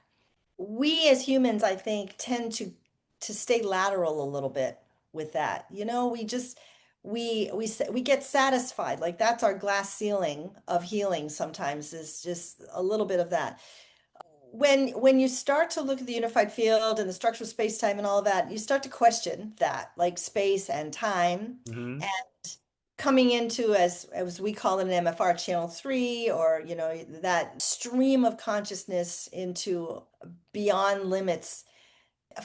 we as humans, I think, tend to stay lateral a little bit with that. We just we get satisfied. Like that's our glass ceiling of healing sometimes is just a little bit of that. When you start to look at the unified field and the structure of space-time and all of that, you start to question that, like space and time, Hmm. and coming into as we call it in MFR channel 3, or that stream of consciousness into beyond limits.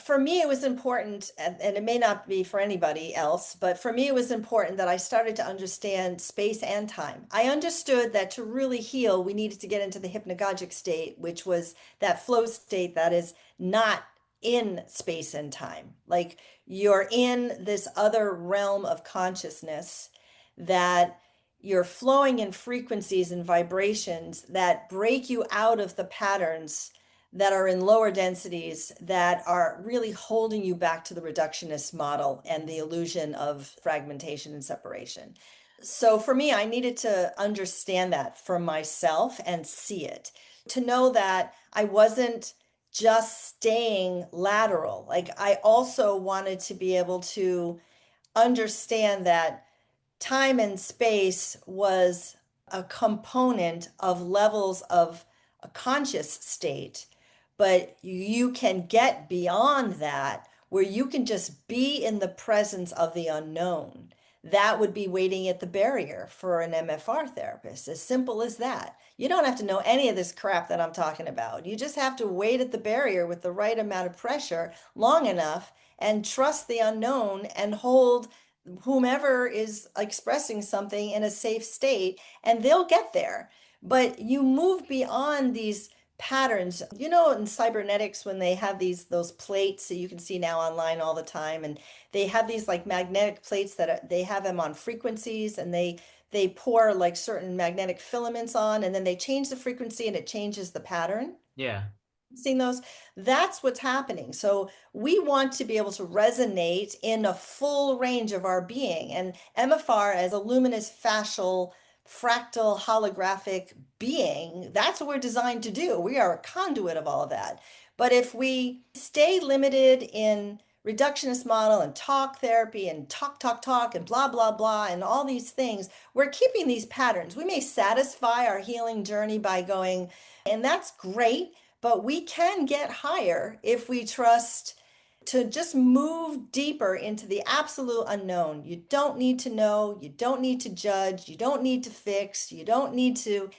For me, it was important, and it may not be for anybody else, but for me, it was important that I started to understand space and time. I understood that to really heal, we needed to get into the hypnagogic state, which was that flow state that is not in space and time. Like you're in this other realm of consciousness that you're flowing in frequencies and vibrations that break you out of the patterns that are in lower densities that are really holding you back to the reductionist model and the illusion of fragmentation and separation. So for me, I needed to understand that for myself and see it, to know that I wasn't just staying lateral. Like I also wanted to be able to understand that time and space was a component of levels of a conscious state, but you can get beyond that where you can just be in the presence of the unknown. That would be waiting at the barrier for an MFR therapist. As simple as that. You don't have to know any of this crap that I'm talking about. You just have to wait at the barrier with the right amount of pressure long enough and trust the unknown and hold whomever is expressing something in a safe state, and they'll get there. But you move beyond these patterns. In cybernetics, when they have those plates that you can see now online all the time, and they have these like magnetic plates that they have them on frequencies, and they pour like certain magnetic filaments on, and then they change the frequency and it changes the pattern. Yeah. Seeing those, that's what's happening. So we want to be able to resonate in a full range of our being. And MFR, as a luminous fascial fractal holographic being, that's what we're designed to do. We are a conduit of all of that. But if we stay limited in reductionist model and talk therapy and talk and blah blah blah and all these things, we're keeping these patterns. We may satisfy our healing journey by going, and that's great, but we can get higher if we trust to just move deeper into the absolute unknown. You don't need to know, you don't need to judge, you don't need to fix, you don't need to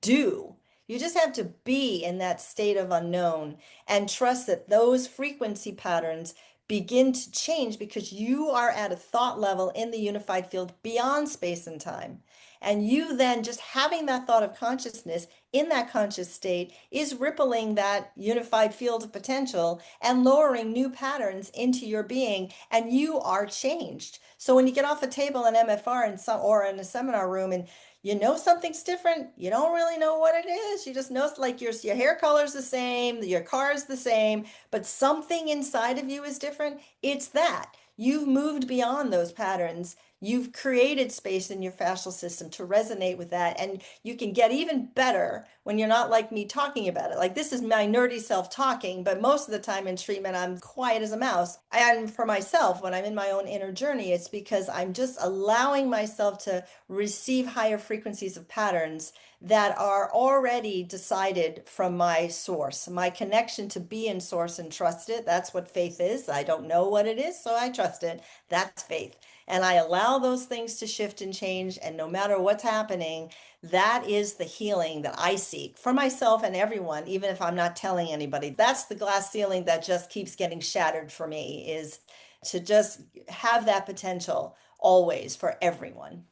do. You just have to be in that state of unknown and trust that those frequency patterns begin to change because you are at a thought level in the unified field beyond space and time. And you then just having that thought of consciousness in that conscious state is rippling that unified field of potential and lowering new patterns into your being, and you are changed. So when you get off a table in MFR or in a seminar room and you know something's different, you don't really know what it is. You just know like your hair color's the same, your car is the same, but something inside of you is different. It's that. You've moved beyond those patterns. You've created space in your fascial system to resonate with that. And you can get even better when you're not like me talking about it. Like this is my nerdy self talking, but most of the time in treatment, I'm quiet as a mouse. And for myself, when I'm in my own inner journey, it's because I'm just allowing myself to receive higher frequencies of patterns that are already decided from my source, my connection to be in source and trust it. That's what faith is. I don't know what it is, so I trust it. That's faith. And I allow those things to shift and change. And no matter what's happening, that is the healing that I seek for myself and everyone, even if I'm not telling anybody. That's the glass ceiling that just keeps getting shattered for me, is to just have that potential always for everyone.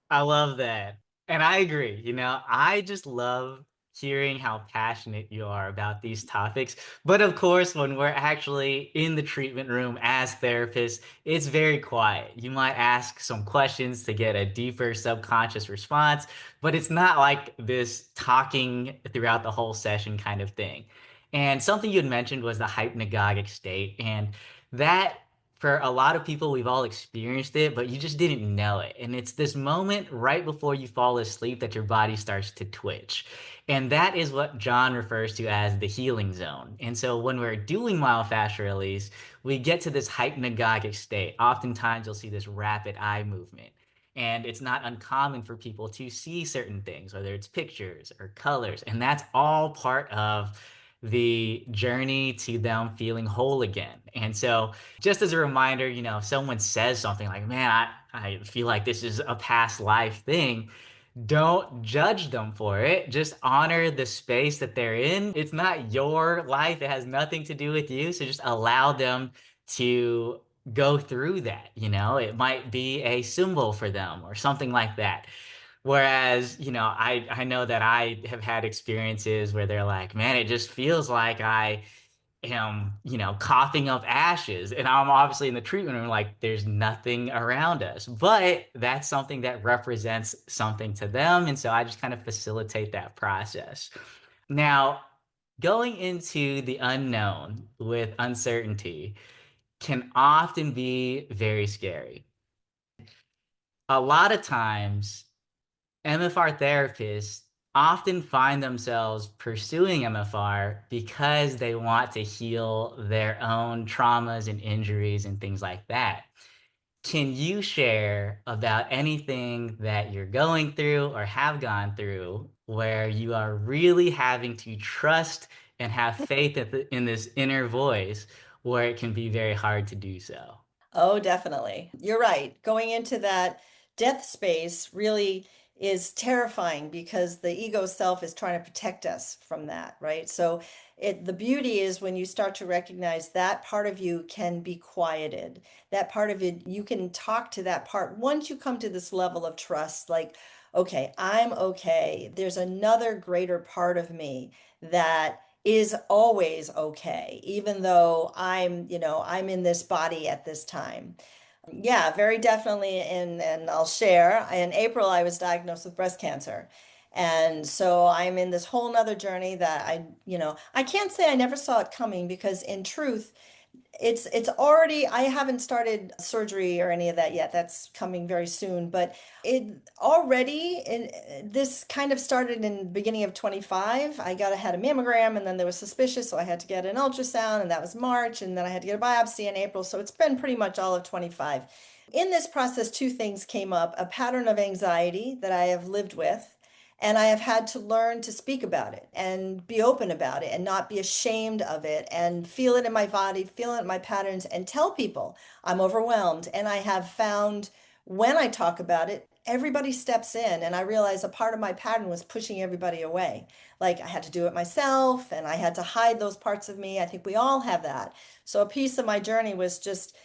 I love that. And I agree. I just love hearing how passionate you are about these topics. But of course, when we're actually in the treatment room as therapists, it's very quiet. You might ask some questions to get a deeper subconscious response, but it's not like this talking throughout the whole session kind of thing. And something you had mentioned was the hypnagogic state. And that, for a lot of people, we've all experienced it, but you just didn't know it. And it's this moment right before you fall asleep that your body starts to twitch. And that is what John refers to as the healing zone. And so when we're doing myofascial release, we get to this hypnagogic state. Oftentimes, you'll see this rapid eye movement. And it's not uncommon for people to see certain things, whether it's pictures or colors. And that's all part of the journey to them feeling whole again. And so, just as a reminder, if someone says something like, man, I feel like this is a past life thing, don't judge them for it. Just honor the space that they're in. It's not your life, it has nothing to do with you. So just allow them to go through that. It might be a symbol for them or something like that. Whereas, I know that I have had experiences where they're like, man, it just feels like I am, coughing up ashes. And I'm obviously in the treatment room, like there's nothing around us. But that's something that represents something to them. And so I just kind of facilitate that process. Now, going into the unknown with uncertainty can often be very scary. A lot of times, MFR therapists often find themselves pursuing MFR because they want to heal their own traumas and injuries and things like that. Can you share about anything that you're going through or have gone through where you are really having to trust and have faith in this inner voice where it can be very hard to do so? Oh, definitely. You're right. Going into that death space really is terrifying because the ego self is trying to protect us from that, right? So the beauty is when you start to recognize that part of you can be quieted. That part of it, you can talk to that part. Once you come to this level of trust, like, okay, I'm okay. There's another greater part of me that is always okay, even though I'm in this body at this time. Yeah, very definitely. And I'll share. In April, I was diagnosed with breast cancer. And so I'm in this whole nother journey that I can't say I never saw it coming because in truth, it's already, I haven't started surgery or any of that yet. That's coming very soon, but it already in this kind of started in the beginning of 25. I had a mammogram and then there was suspicious, so I had to get an ultrasound and that was March, and then I had to get a biopsy in April. So it's been pretty much all of 25. In this process, two things came up: a pattern of anxiety that I have lived with, and I have had to learn to speak about it and be open about it and not be ashamed of it and feel it in my body, feel it in my patterns, and tell people I'm overwhelmed. And I have found when I talk about it, everybody steps in. And I realized a part of my pattern was pushing everybody away. Like I had to do it myself and I had to hide those parts of me. I think we all have that. So a piece of my journey was just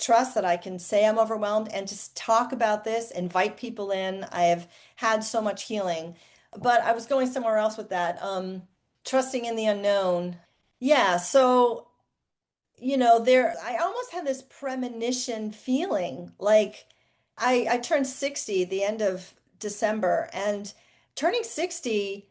trust that I can say I'm overwhelmed and just talk about this, invite people in. I have had so much healing, but I was going somewhere else with that. Trusting in the unknown. Yeah, so I almost had this premonition feeling like I turned 60 at the end of December, and turning 60,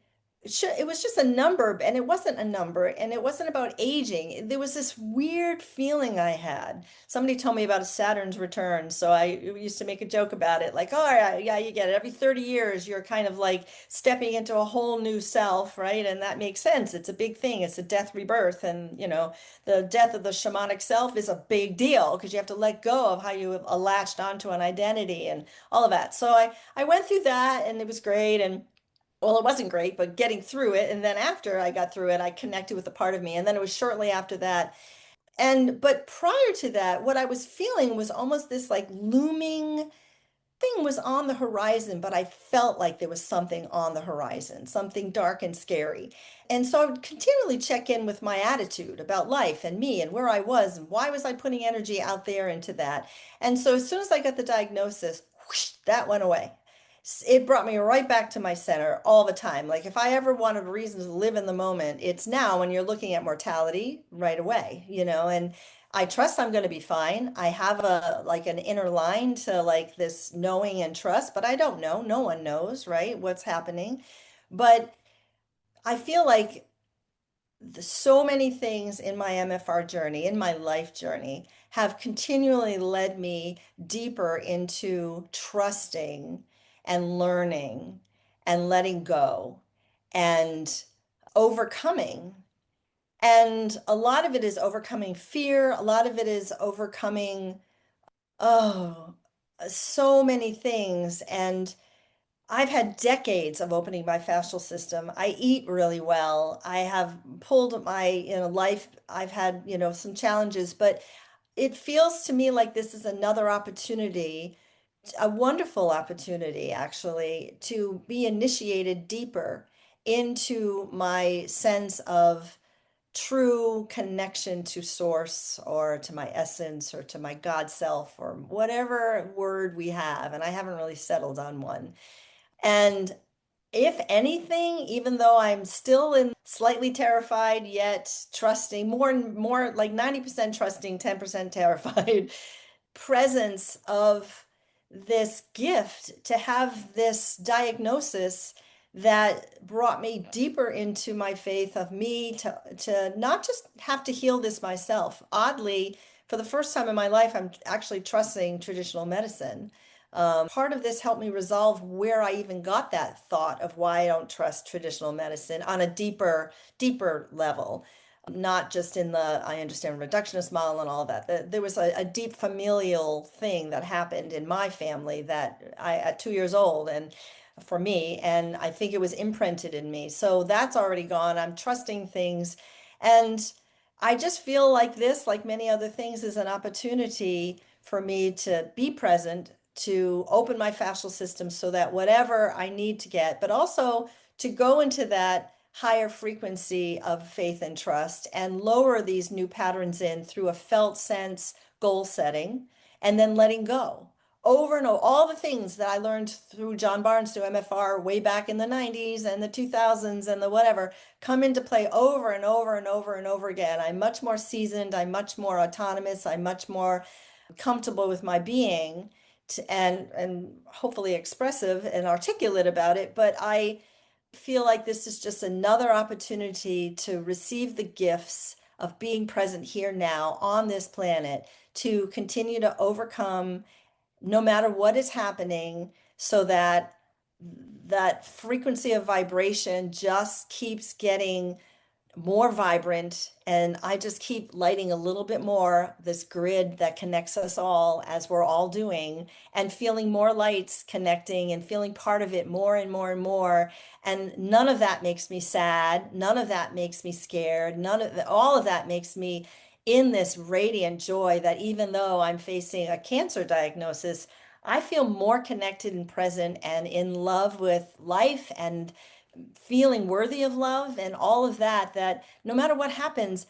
it was just a number, and it wasn't a number, and it wasn't about aging. There was this weird feeling I had. Somebody told me about a Saturn's return, so I used to make a joke about it, like, oh, yeah, yeah, you get it. Every 30 years, you're kind of like stepping into a whole new self, right? And that makes sense. It's a big thing. It's a death rebirth, and the death of the shamanic self is a big deal because you have to let go of how you have latched onto an identity and all of that. So I went through that and it was great. And well, it wasn't great, but getting through it. And then after I got through it, I connected with a part of me. And then it was shortly after that. But prior to that, what I was feeling was almost this like looming thing was on the horizon, but I felt like there was something on the horizon, something dark and scary. And so I would continually check in with my attitude about life and me and where I was and why was I putting energy out there into that. And so as soon as I got the diagnosis, whoosh, that went away. it brought me right back to my center all the time. Like if I ever wanted a reason to live in the moment, it's now when you're looking at mortality right away, and I trust I'm going to be fine. I have a like an inner line to like this knowing and trust, but I don't know. No one knows, right? What's happening. But I feel like so many things in my MFR journey, in my life journey, have continually led me deeper into trusting and learning and letting go and overcoming. And a lot of it is overcoming fear, a lot of it is overcoming, oh, so many things. And I've had decades of opening my fascial system. I eat really well. I have pulled my, life. I've had, some challenges, but it feels to me like this is another opportunity, a wonderful opportunity actually, to be initiated deeper into my sense of true connection to source or to my essence or to my God self or whatever word we have. And I haven't really settled on one. And if anything, even though I'm still in slightly terrified yet trusting, more and more like 90% trusting, 10% terrified, presence of this gift to have this diagnosis that brought me deeper into my faith of me to not just have to heal this myself. Oddly, for the first time in my life, I'm actually trusting traditional medicine. Part of this helped me resolve where I even got that thought of why I don't trust traditional medicine on a deeper level, not just in the I understand reductionist model and all that. There was a deep familial thing that happened in my family that I at 2 years old and for me, and I think it was imprinted in me. So that's already gone. I'm trusting things, and I just feel like this, like many other things, is an opportunity for me to be present, to open my fascial system so that whatever I need to get, but also to go into that higher frequency of faith and trust and lower these new patterns in through a felt sense goal setting and then letting go over and over. All the things that I learned through John Barnes through MFR way back in the 90s and the 2000s and the whatever come into play over and over and over and over again. I'm much more seasoned, I'm much more autonomous, I'm much more comfortable with my being and hopefully expressive and articulate about it, but I feel like this is just another opportunity to receive the gifts of being present here now on this planet to continue to overcome no matter what is happening so that that frequency of vibration just keeps getting more vibrant, and I just keep lighting a little bit more this grid that connects us all as we're all doing, and feeling more lights connecting and feeling part of it more and more and more. And none of that makes me sad. None of that makes me scared. All of that makes me in this radiant joy that even though I'm facing a cancer diagnosis, I feel more connected and present and in love with life and feeling worthy of love and all of that, that no matter what happens,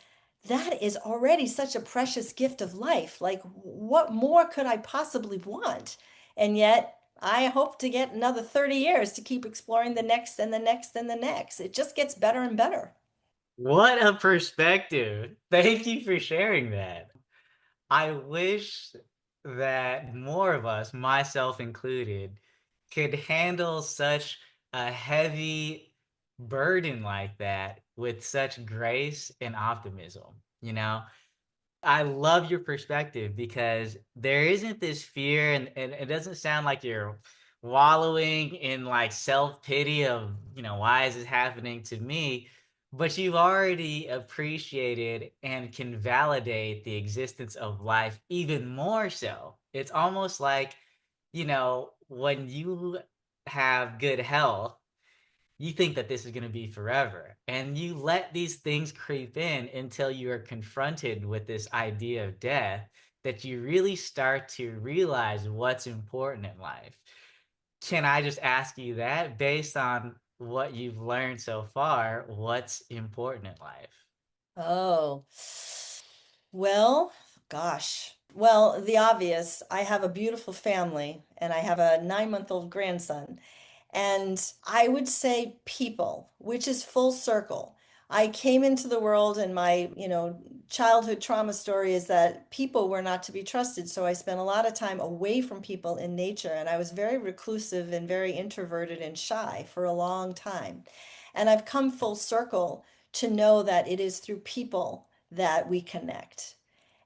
that is already such a precious gift of life. Like, what more could I possibly want? And yet, I hope to get another 30 years to keep exploring the next and the next and the next. It just gets better and better. What a perspective. Thank you for sharing that. I wish that more of us, myself included, could handle such a heavy burden like that with such grace and optimism. You know, I love your perspective because there isn't this fear, and it doesn't sound like you're wallowing in like self-pity of, why is this happening to me? But you've already appreciated and can validate the existence of life even more so. It's almost like, when you have good health, you think that this is going to be forever. And you let these things creep in until you are confronted with this idea of death, that you really start to realize what's important in life. Can I just ask you that based on what you've learned so far, what's important in life? Oh, well. Gosh. Well, the obvious, I have a beautiful family and I have a 9-month-old grandson. And I would say people, which is full circle. I came into the world and my, childhood trauma story is that people were not to be trusted. So I spent a lot of time away from people in nature and I was very reclusive and very introverted and shy for a long time. And I've come full circle to know that it is through people that we connect.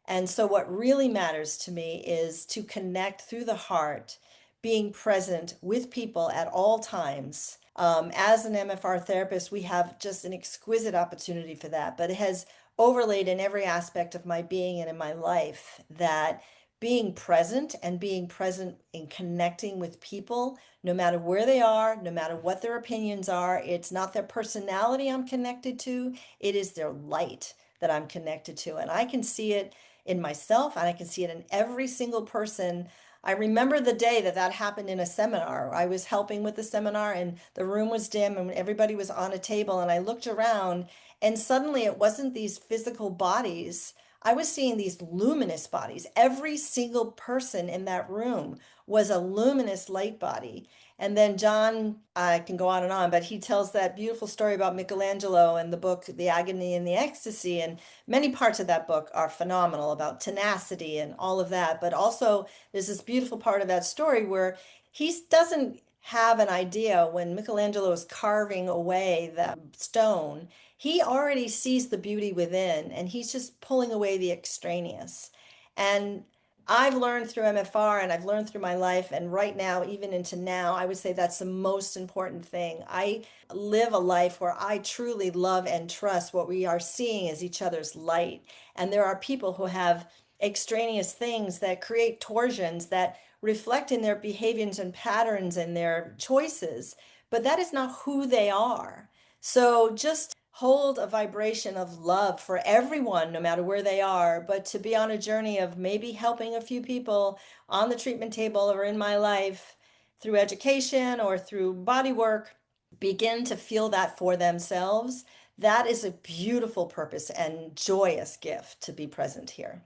And so, what really matters to me is to connect through the heart, being present with people at all times. As an MFR therapist, we have just an exquisite opportunity for that, but it has overlaid in every aspect of my being and in my life that being present in connecting with people, no matter where they are, no matter what their opinions are, it's not their personality I'm connected to, it is their light that I'm connected to. And I can see it in myself and I can see it in every single person. I remember the day that that happened in a seminar. I was helping with the seminar and the room was dim and everybody was on a table and I looked around and suddenly it wasn't these physical bodies. I was seeing these luminous bodies. Every single person in that room was a luminous light body. And then John, I can go on and on, but he tells that beautiful story about Michelangelo and the book, The Agony and the Ecstasy. And many parts of that book are phenomenal about tenacity and all of that. But also, there's this beautiful part of that story where he doesn't have an idea when Michelangelo is carving away the stone. He already sees the beauty within and he's just pulling away the extraneous. And I've learned through MFR and I've learned through my life, and right now, even into now, I would say that's the most important thing. I live a life where I truly love and trust what we are seeing as each other's light. And there are people who have extraneous things that create torsions that reflect in their behaviors and patterns and their choices, but that is not who they are. So just hold a vibration of love for everyone, no matter where they are, but to be on a journey of maybe helping a few people on the treatment table or in my life through education or through body work, begin to feel that for themselves. That is a beautiful purpose and joyous gift to be present here.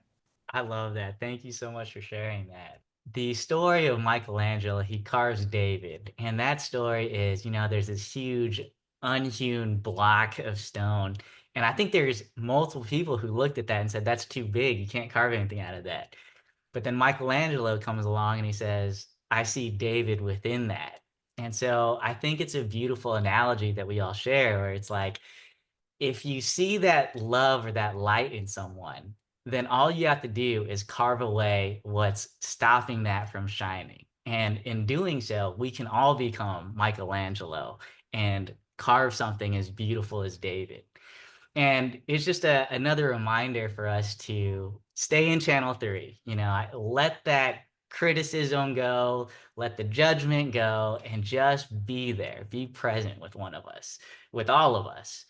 I love that. Thank you so much for sharing that. The story of Michelangelo, he carves David, and that story is, there's this huge unhewn block of stone. And I think there's multiple people who looked at that and said, that's too big. You can't carve anything out of that. But then Michelangelo comes along and he says, I see David within that. And so I think it's a beautiful analogy that we all share, where it's like, if you see that love or that light in someone, then all you have to do is carve away what's stopping that from shining. And in doing so, we can all become Michelangelo and carve something as beautiful as David. And it's just another reminder for us to stay in channel 3. Let that criticism go, let the judgment go, and just be there, be present with one of us, with all of us.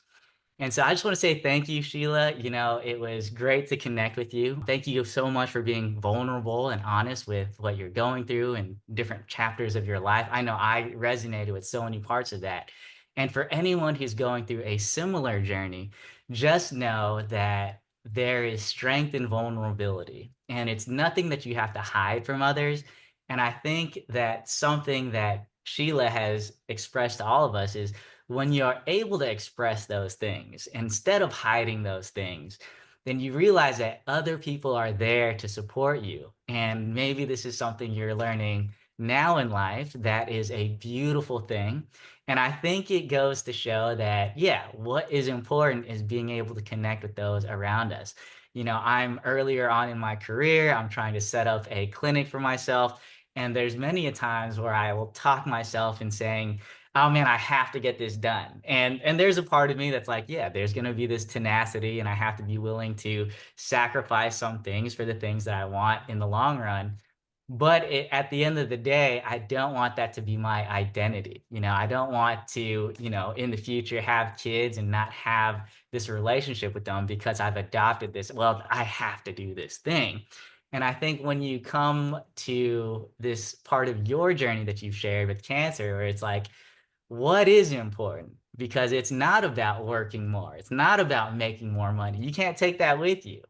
And so I just want to say thank you, Sheila. It was great to connect with you. Thank you so much for being vulnerable and honest with what you're going through and different chapters of your life. I know I resonated with so many parts of that. And for anyone who's going through a similar journey, just know that there is strength in vulnerability, and it's nothing that you have to hide from others. And I think that something that Sheila has expressed to all of us is when you're able to express those things instead of hiding those things, then you realize that other people are there to support you. And maybe this is something you're learning now in life that is a beautiful thing. And I think it goes to show that, yeah, what is important is being able to connect with those around us. I'm earlier on in my career, I'm trying to set up a clinic for myself. And there's many a times where I will talk myself in saying, oh man, I have to get this done. And there's a part of me that's like, yeah, there's going to be this tenacity and I have to be willing to sacrifice some things for the things that I want in the long run. But at the end of the day, I don't want that to be my identity. I don't want to, in the future have kids and not have this relationship with them because I've adopted this. Well, I have to do this thing. And I think when you come to this part of your journey that you've shared with cancer, where it's like, what is important? Because it's not about working more. It's not about making more money. You can't take that with you.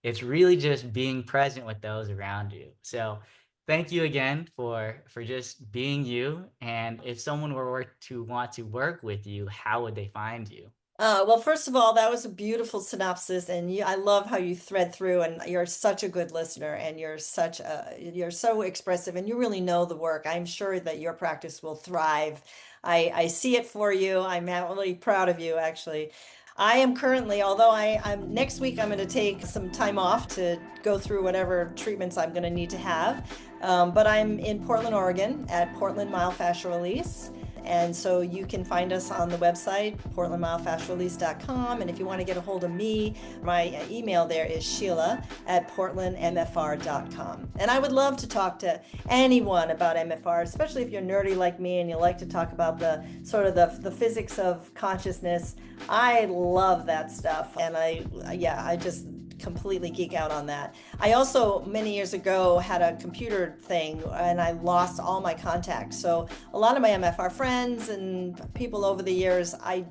It's really just being present with those around you. So thank you again for just being you. And if someone were to want to work with you, how would they find you? Well, first of all, that was a beautiful synopsis, and I love how you thread through, and you're such a good listener, and you're so expressive, and you really know the work. I'm sure that your practice will thrive. I see it for you. I'm really proud of you, actually. I am currently, although I'm next week, I'm going to take some time off to go through whatever treatments I'm going to need to have. But I'm in Portland, Oregon at Portland Myofascial Release. And so you can find us on the website, portlandmyofascialrelease.com. And if you want to get a hold of me, my email there is sheila@portlandmfr.com. And I would love to talk to anyone about MFR, especially if you're nerdy like me and you like to talk about the sort of the physics of consciousness. I love that stuff. And I just completely geek out on that. I also, many years ago, had a computer thing and I lost all my contacts. So a lot of my MFR friends and people over the years, I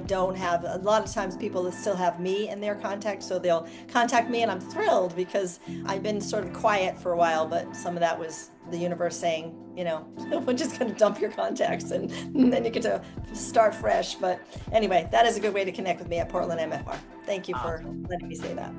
don't have. A lot of times people still have me in their contacts, so they'll contact me and I'm thrilled because I've been sort of quiet for a while, but some of that was the universe saying, we're just going to dump your contacts and then you get to start fresh. But anyway, that is a good way to connect with me at Portland MFR. Thank you for letting me say that.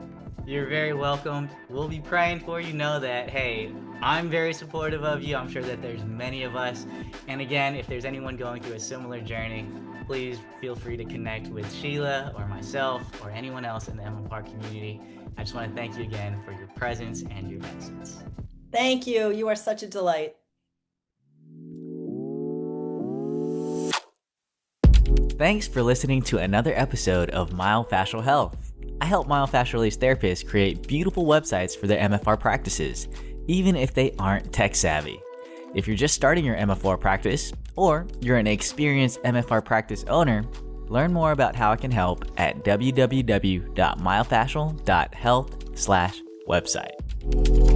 You're very welcome. We'll be praying for you. Know that, hey, I'm very supportive of you. I'm sure that there's many of us. And again, if there's anyone going through a similar journey, please feel free to connect with Sheila or myself or anyone else in the MFR community. I just want to thank you again for your presence and your medicines. Thank you. You are such a delight. Thanks for listening to another episode of Myofascial Health. I help myofascial release therapists create beautiful websites for their MFR practices, even if they aren't tech savvy. If you're just starting your MFR practice, or you're an experienced MFR practice owner, learn more about how I can help at www.myofascial.health/website.